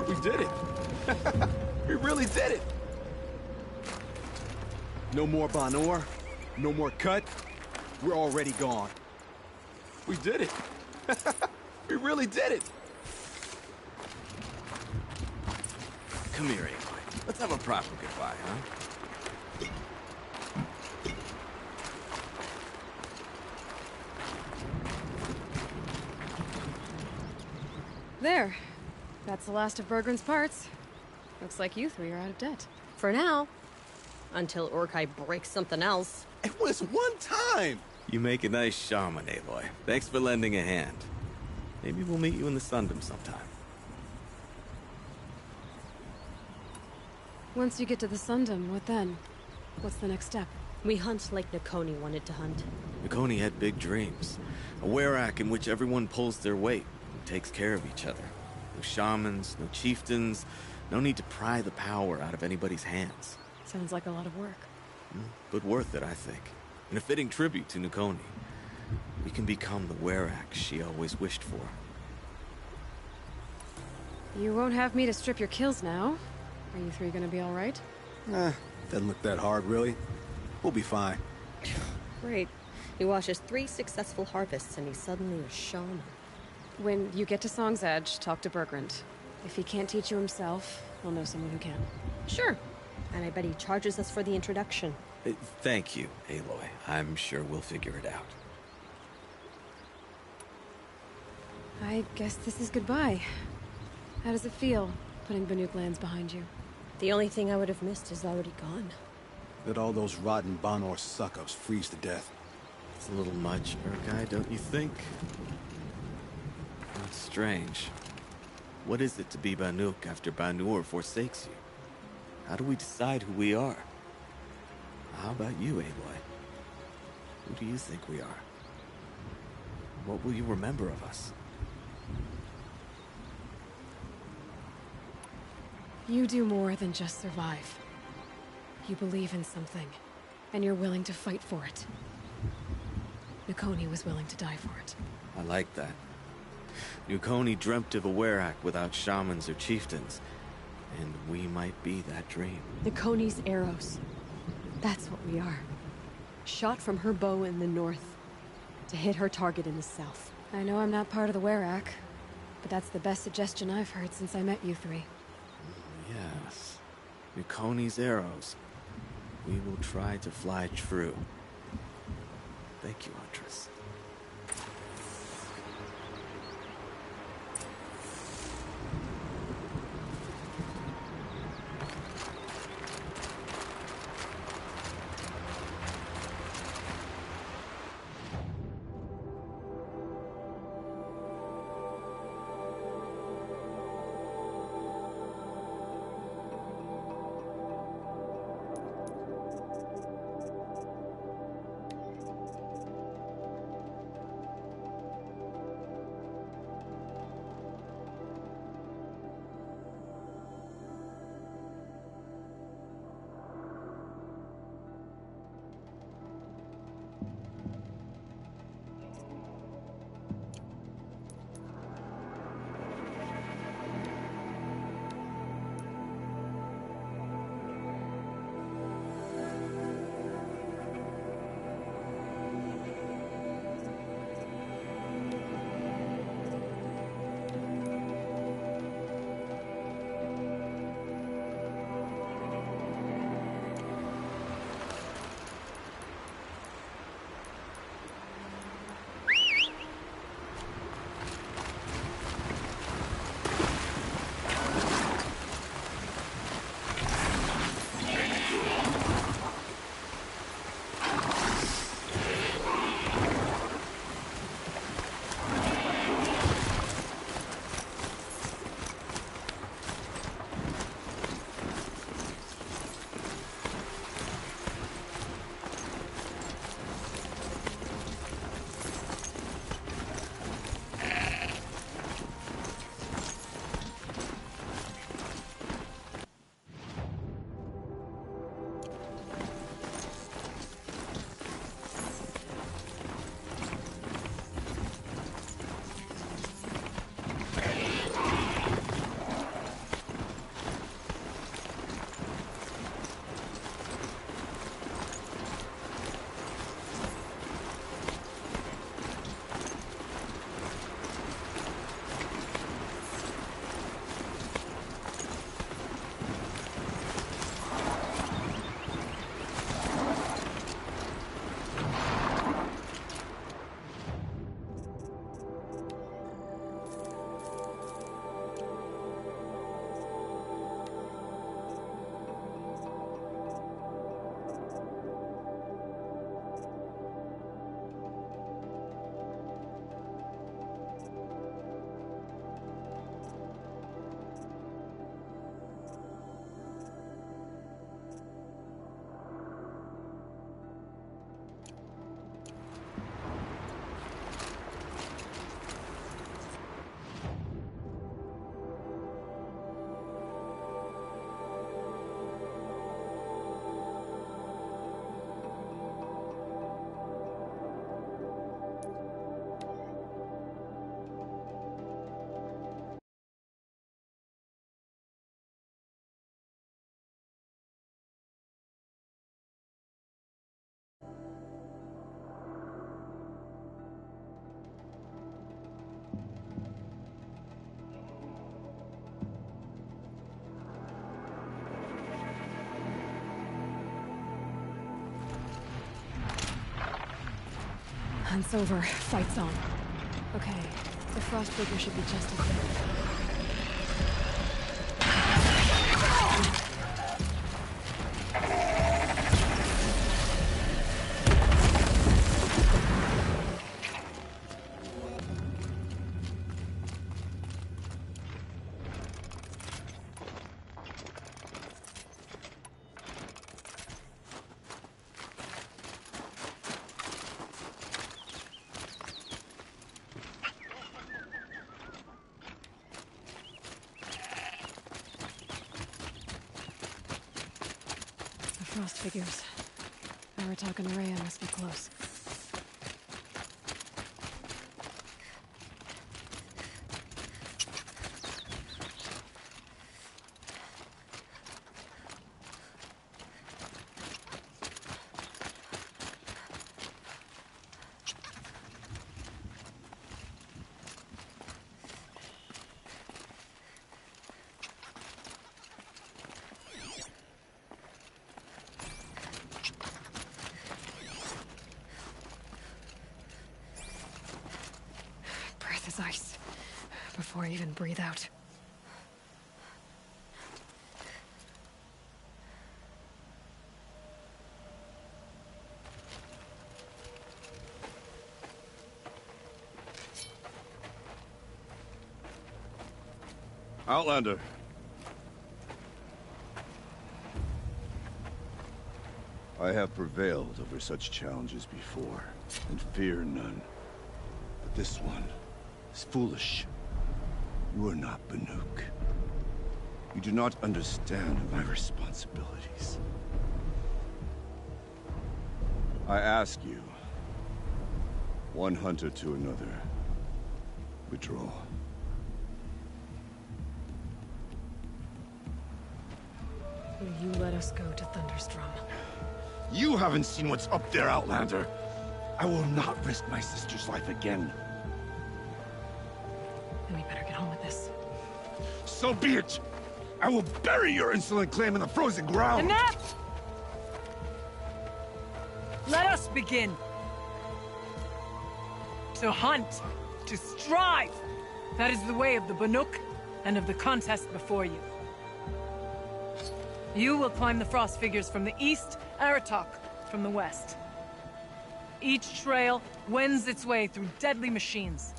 S10: We did it. We really did it. No more Bonor, no more cut. We're already gone. We did it. We really did it.
S11: Come here, Aloy. Let's have a proper goodbye, huh?
S1: There. That's the last of Bergren's parts. Looks like you three are out of debt.
S9: For now. Until Urkai breaks something else.
S10: It was one time.
S11: You make a nice shaman, Aloy. Thanks for lending a hand. Maybe we'll meet you in the Sundom sometime.
S1: Once you get to the Sundom, what then? What's the next step?
S9: We hunt like Nakoni wanted to hunt.
S11: Nakoni had big dreams. A Werak in which everyone pulls their weight and takes care of each other. No shamans, no chieftains, no need to pry the power out of anybody's hands.
S1: Sounds like a lot of work.
S11: But worth it, I think. And a fitting tribute to Nakoni. We can become the Werak she always wished for.
S1: You won't have me to strip your kills now. Are you three gonna be alright?
S10: Doesn't look that hard, really. We'll be fine.
S9: Great. He watches 3 successful harvests and he's suddenly a shaman.
S1: When you get to Song's Edge, talk to Bergrand. If he can't teach you himself, he'll know someone who can.
S9: Sure. And I bet he charges us for the introduction.
S11: Thank you, Aloy. I'm sure we'll figure it out.
S1: I guess this is goodbye. How does it feel, putting Banuk lands behind you?
S9: The only thing I would have missed is already gone.
S10: Let all those rotten Banor suck-ups freeze to death.
S11: It's a little much, Urgai, don't you think? That's strange. What is it to be Banuk after Banur forsakes you? How do we decide who we are? How about you, Aloy? Who do you think we are? What will you remember of us?
S1: You do more than just survive. You believe in something, and you're willing to fight for it. Nakoni was willing to die for it.
S11: I like that. Nakoni dreamt of a Werak without shamans or chieftains, and we might be that dream.
S9: Nakoni's arrows. That's what we are. Shot from her bow in the north, to hit her target in the south.
S1: I know I'm not part of the Werak, but that's the best suggestion I've heard since I met you three.
S11: Yes. Nakoni's arrows. We will try to fly true. Thank you, Huntress.
S1: Hunt's over. Fight's on. Okay, the frost figure should be just as bad. Frost figures. Aratak and Rhea must be close. Breath is ice. Before I even breathe out.
S7: Outlander. I have prevailed over such challenges before, and fear none. But this one is foolish. You are not Banuk. You do not understand my responsibilities. I ask you, one hunter to another, withdraw.
S1: Will you let us go to Thunderstrom?
S7: You haven't seen what's up there, Outlander. I will not risk my sister's life again.
S1: Then we better get on with this.
S7: So be it! I will bury your insolent claim in the frozen ground!
S6: Enough! Let us begin. To hunt, to strive. That is the way of the Banuk and of the contest before you. You will climb the frost figures from the east, Aratak from the west. Each trail wends its way through deadly machines.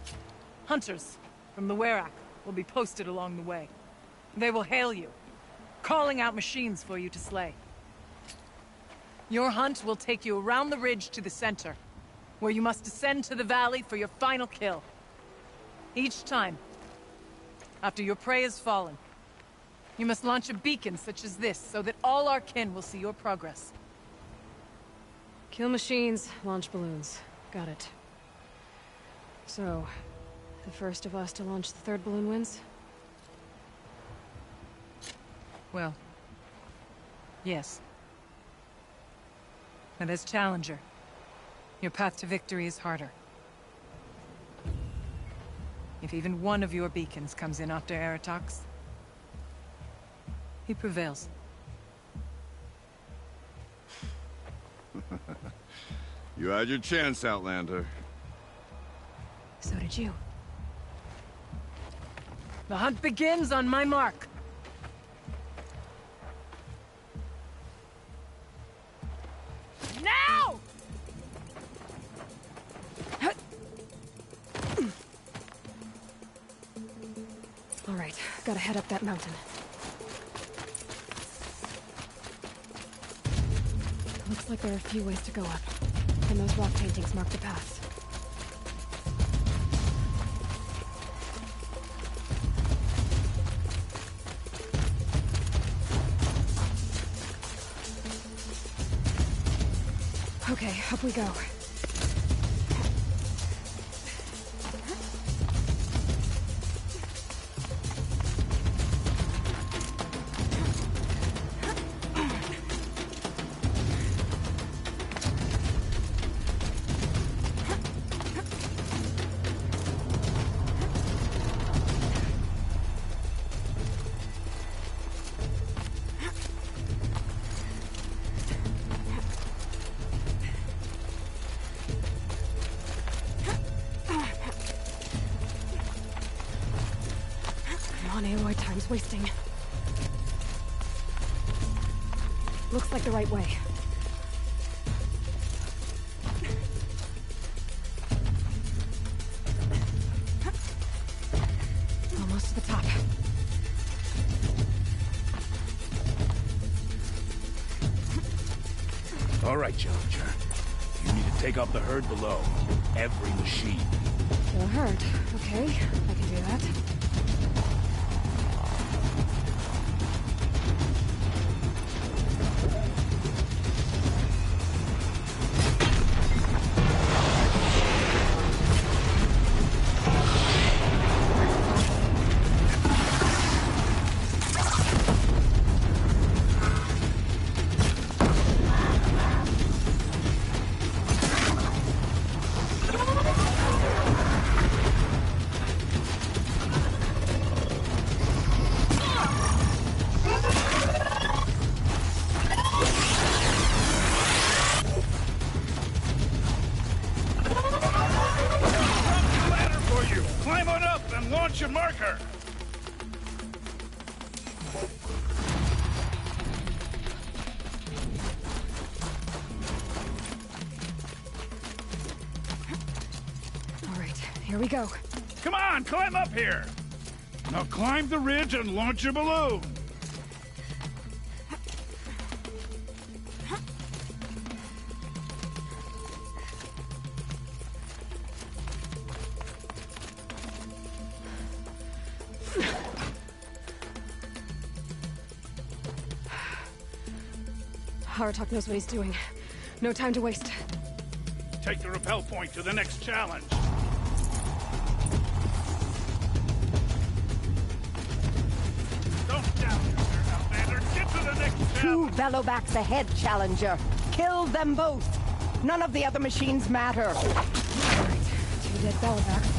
S6: Hunters from the Werak will be posted along the way. They will hail you, calling out machines for you to slay. Your hunt will take you around the ridge to the center, where you must descend to the valley for your final kill. Each time, after your prey has fallen, you must launch a beacon such as this, so that all our kin will see your progress.
S1: Kill machines, launch balloons. Got it. So, the first of us to launch the third balloon wins?
S6: Well, yes. And as challenger, your path to victory is harder. If even one of your beacons comes in after Aratak's, he prevails.
S7: You had your chance, Outlander.
S1: So did you.
S6: The hunt begins on my mark. Now!
S1: All right, gotta head up that mountain. Looks like there are a few ways to go up, and those rock paintings mark the paths. Okay, up we go. on, Aloy. Time's wasting. Looks like the right way. Almost to the top.
S2: All right, Challenger. You need to take out the herd below. Every machine.
S1: The herd. Okay, I can do that.
S2: Your marker!
S1: All right, here we go.
S2: Come on, climb up here! Now climb the ridge and launch your balloon!
S1: Aratok knows what he's doing. No time to waste.
S2: Take the rappel point to the next challenge. Don't doubt yourself, Outlander. Get to the next challenge.
S8: 2 Bellowbacks ahead, Challenger. Kill them both. None of the other machines matter.
S1: All right, 2 dead Bellowbacks.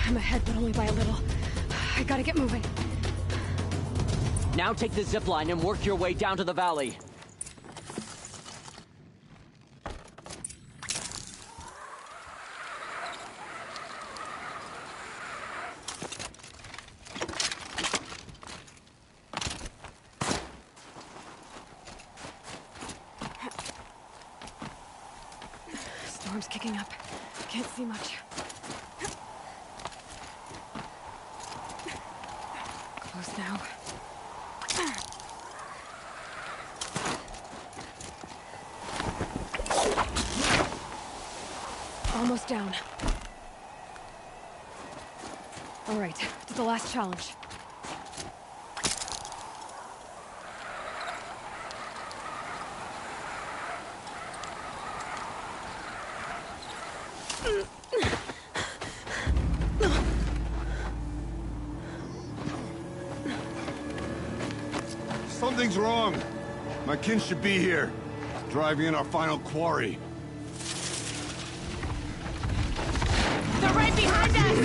S1: I'm ahead, but only by a little. I gotta get moving.
S3: Now take the zip line and work your way down to the valley.
S1: Storm's kicking up. Can't see much. Close now. Almost down. All right, to the last challenge.
S7: Something's wrong. My kin should be here, driving in our final quarry.
S4: They're right behind us!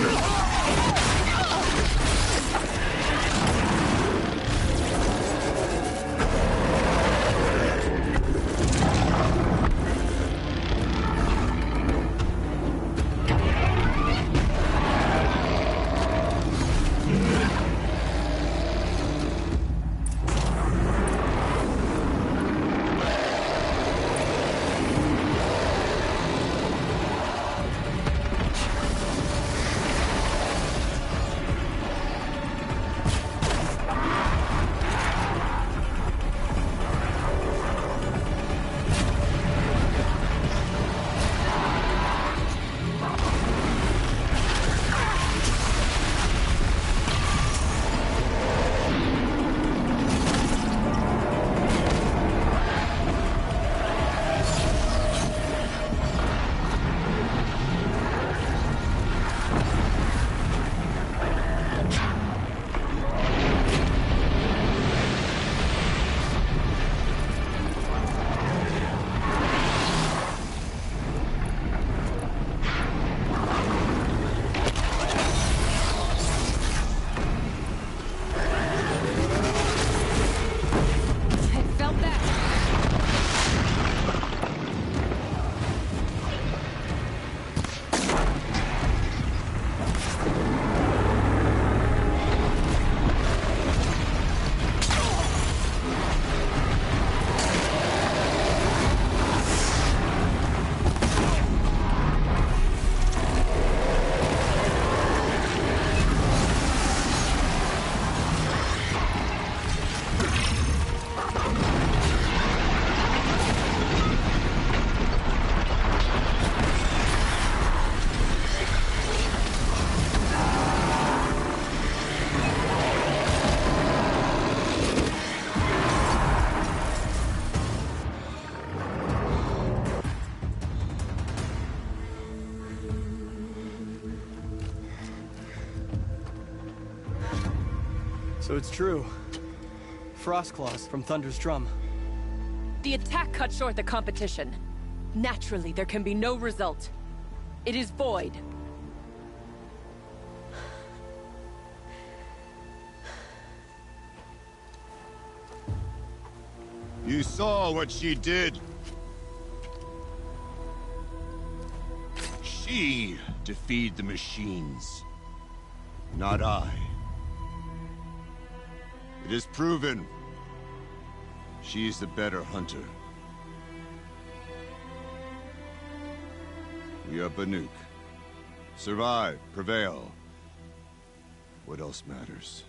S12: So it's true. Frostclaws from Thunder's drum.
S13: The attack cut short the competition. Naturally, there can be no result. It is void.
S7: You saw what she did. She defeated the machines, not I. It is proven. She is the better hunter. We are Banuk. Survive, prevail. What else matters?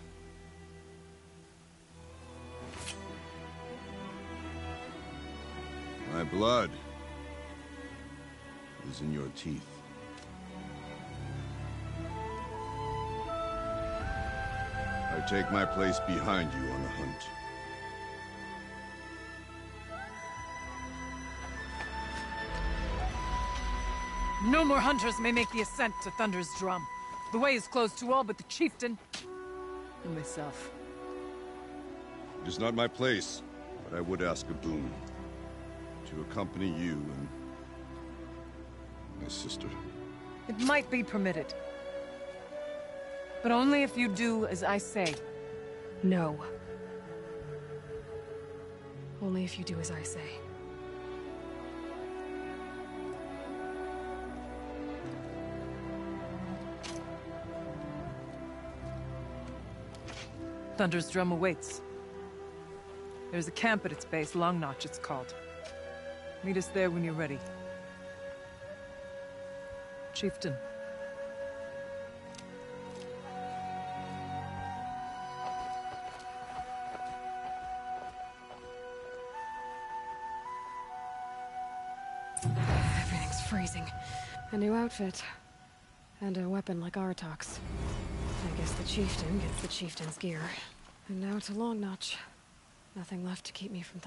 S7: My blood is in your teeth. I take my place behind you on the hunt.
S6: No more hunters may make the ascent to Thunder's drum. The way is closed to all but the chieftain and myself.
S7: It is not my place, but I would ask a boon. To accompany you and my sister.
S6: It might be permitted. But only if you do as I say.
S1: No. Only if you do as I say.
S6: Thunder's drum awaits. There's a camp at its base, Long Notch it's called. Meet us there when you're ready. Chieftain.
S1: Everything's freezing. A new outfit. And a weapon like Artok's. I guess the chieftain gets the chieftain's gear. And now to Long Notch. Nothing left to keep me from...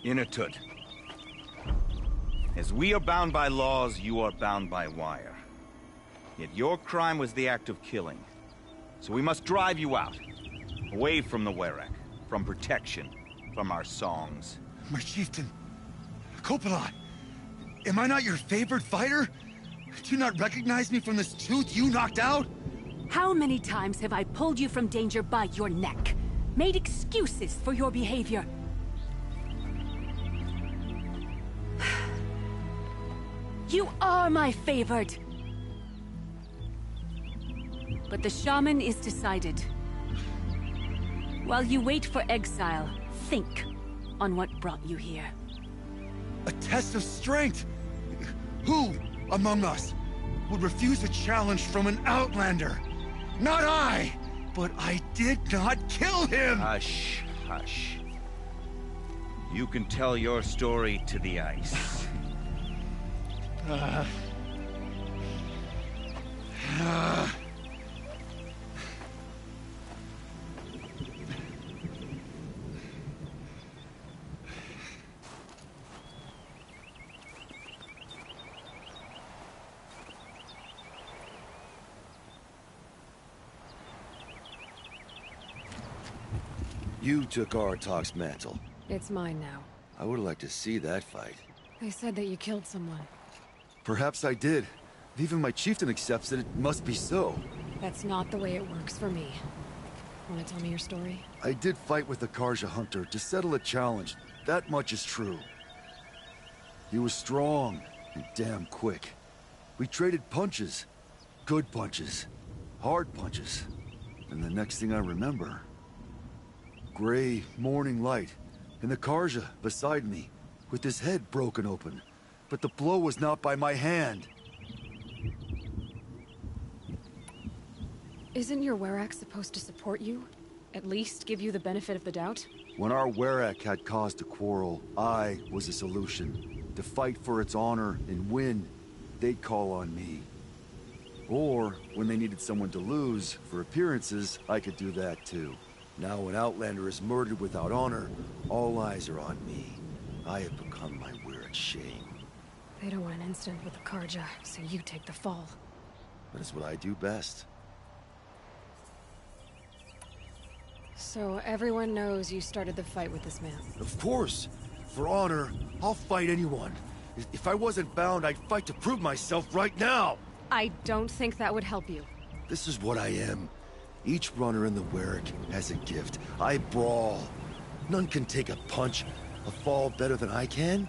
S14: Inatut. As we are bound by laws, you are bound by wire. Yet your crime was the act of killing. So we must drive you out. Away from the Werak, from protection, from our songs.
S15: My chieftain, Coppola, am I not your favorite fighter? Do you not recognize me from this tooth you knocked out?
S16: How many times have I pulled you from danger by your neck? Made excuses for your behavior? You are my favored! But the shaman is decided. While you wait for exile, think on what brought you here.
S15: A test of strength! Who among us would refuse a challenge from an outlander? Not I! But I did not kill him!
S14: Hush, hush. You can tell your story to the ice.
S17: You took Aratok's mantle.
S1: It's mine now.
S17: I would like to see that fight.
S1: They said that you killed someone.
S17: Perhaps I did. If even my chieftain accepts it, it must be so.
S1: That's not the way it works for me. Want to tell me your story?
S17: I did fight with the Karja hunter to settle a challenge. That much is true. He was strong and damn quick. We traded punches. Good punches. Hard punches. And the next thing I remember... gray morning light, and the Karja beside me, with his head broken open. But the blow was not by my hand.
S1: Isn't your Werak supposed to support you? At least give you the benefit of the doubt?
S17: When our Werak had cause to quarrel, I was a solution. To fight for its honor and win, they'd call on me. Or, when they needed someone to lose, for appearances, I could do that too. Now an Outlander is murdered without honor, all eyes are on me. I have become my Werak shame.
S1: They don't want an incident with the Karja, so you take the fall.
S17: But it's what I do best.
S1: So everyone knows you started the fight with this man?
S17: Of course! For honor, I'll fight anyone. If I wasn't bound, I'd fight to prove myself right now!
S1: I don't think that would help you.
S17: This is what I am. Each runner in the Werak has a gift. I brawl. None can take a punch, a fall better than I can.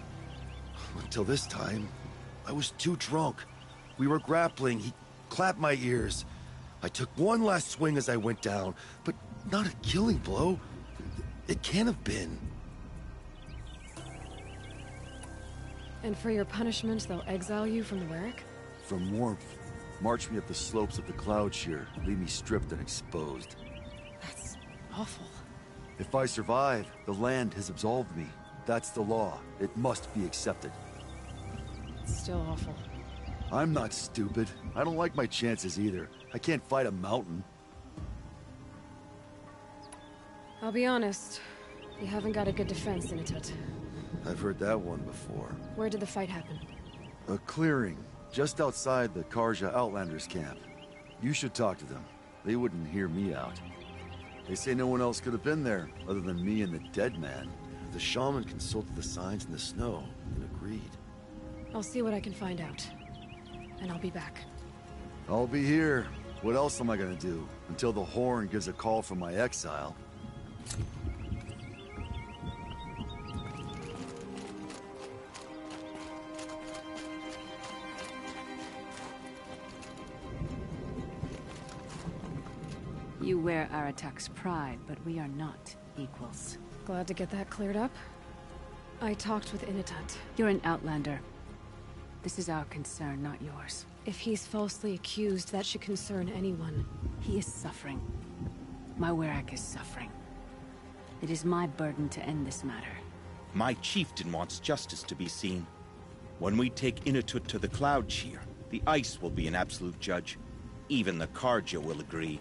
S17: Until this time, I was too drunk. We were grappling, he clapped my ears. I took one last swing as I went down, but not a killing blow. It can't have been.
S1: And for your punishment, they'll exile you from the Werak?
S17: From warmth. March me up the slopes of the Cloud Shear, leave me stripped and exposed.
S1: That's awful.
S17: If I survive, the land has absolved me. That's the law. It must be accepted.
S1: It's still awful.
S17: I'm not stupid. I don't like my chances either. I can't fight a mountain.
S1: I'll be honest. You haven't got a good defense, Inatut.
S17: I've heard that one before.
S1: Where did the fight happen?
S17: A clearing, just outside the Karja Outlanders camp. You should talk to them. They wouldn't hear me out. They say no one else could have been there, other than me and the dead man. The shaman consulted the signs in the snow and agreed.
S1: I'll see what I can find out. And I'll be back.
S17: I'll be here. What else am I gonna do? Until the Horn gives a call from my exile.
S16: You wear Aratok's pride, but we are not equals.
S1: Glad to get that cleared up. I talked with Inatut.
S16: You're an Outlander. This is our concern, not yours.
S1: If he's falsely accused, that should concern anyone.
S16: He is suffering. My Werak is suffering. It is my burden to end this matter.
S14: My chieftain wants justice to be seen. When we take Inatut to the Cloud Shear, the ice will be an absolute judge. Even the Karja will agree.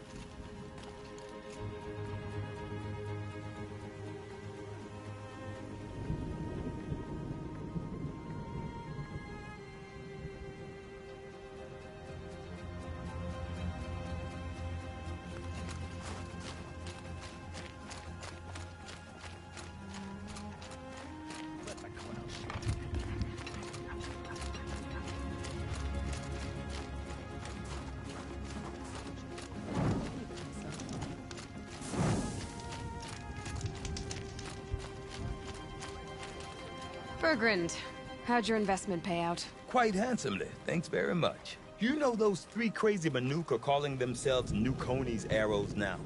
S1: Bergrand, how'd your investment pay out?
S5: Quite handsomely, thanks very much. You know those three crazy Banuk are calling themselves Nukoni's arrows now?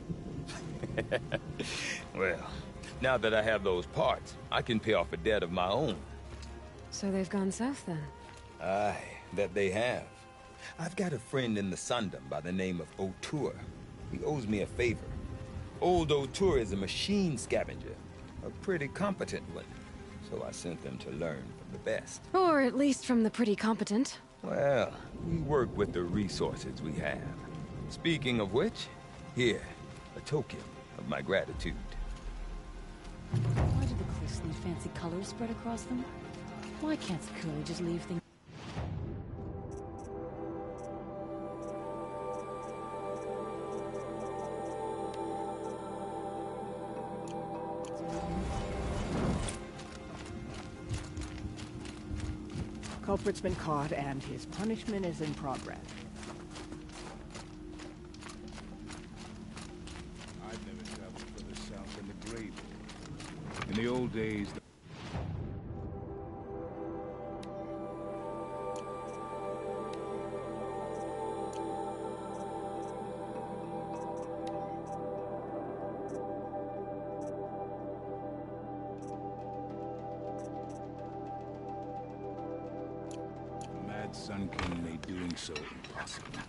S5: Well, now that I have those parts, I can pay off a debt of my own.
S1: So they've gone south then?
S5: Aye, that they have. I've got a friend in the Sundom by the name of O'Toole. He owes me a favor. Old O'Toole is a machine scavenger, a pretty competent one. So I sent them to learn from the best.
S1: Or at least from the pretty competent.
S5: Well, we work with the resources we have. Speaking of which, here, a token of my gratitude.
S16: Why do the cliffs need fancy colors spread across them? Why can't Sakuli just leave things...
S8: Culprit's been caught, and his punishment is in progress.
S2: I've never traveled further south than the Great. In the old days, the Mad Sun King made doing so impossible.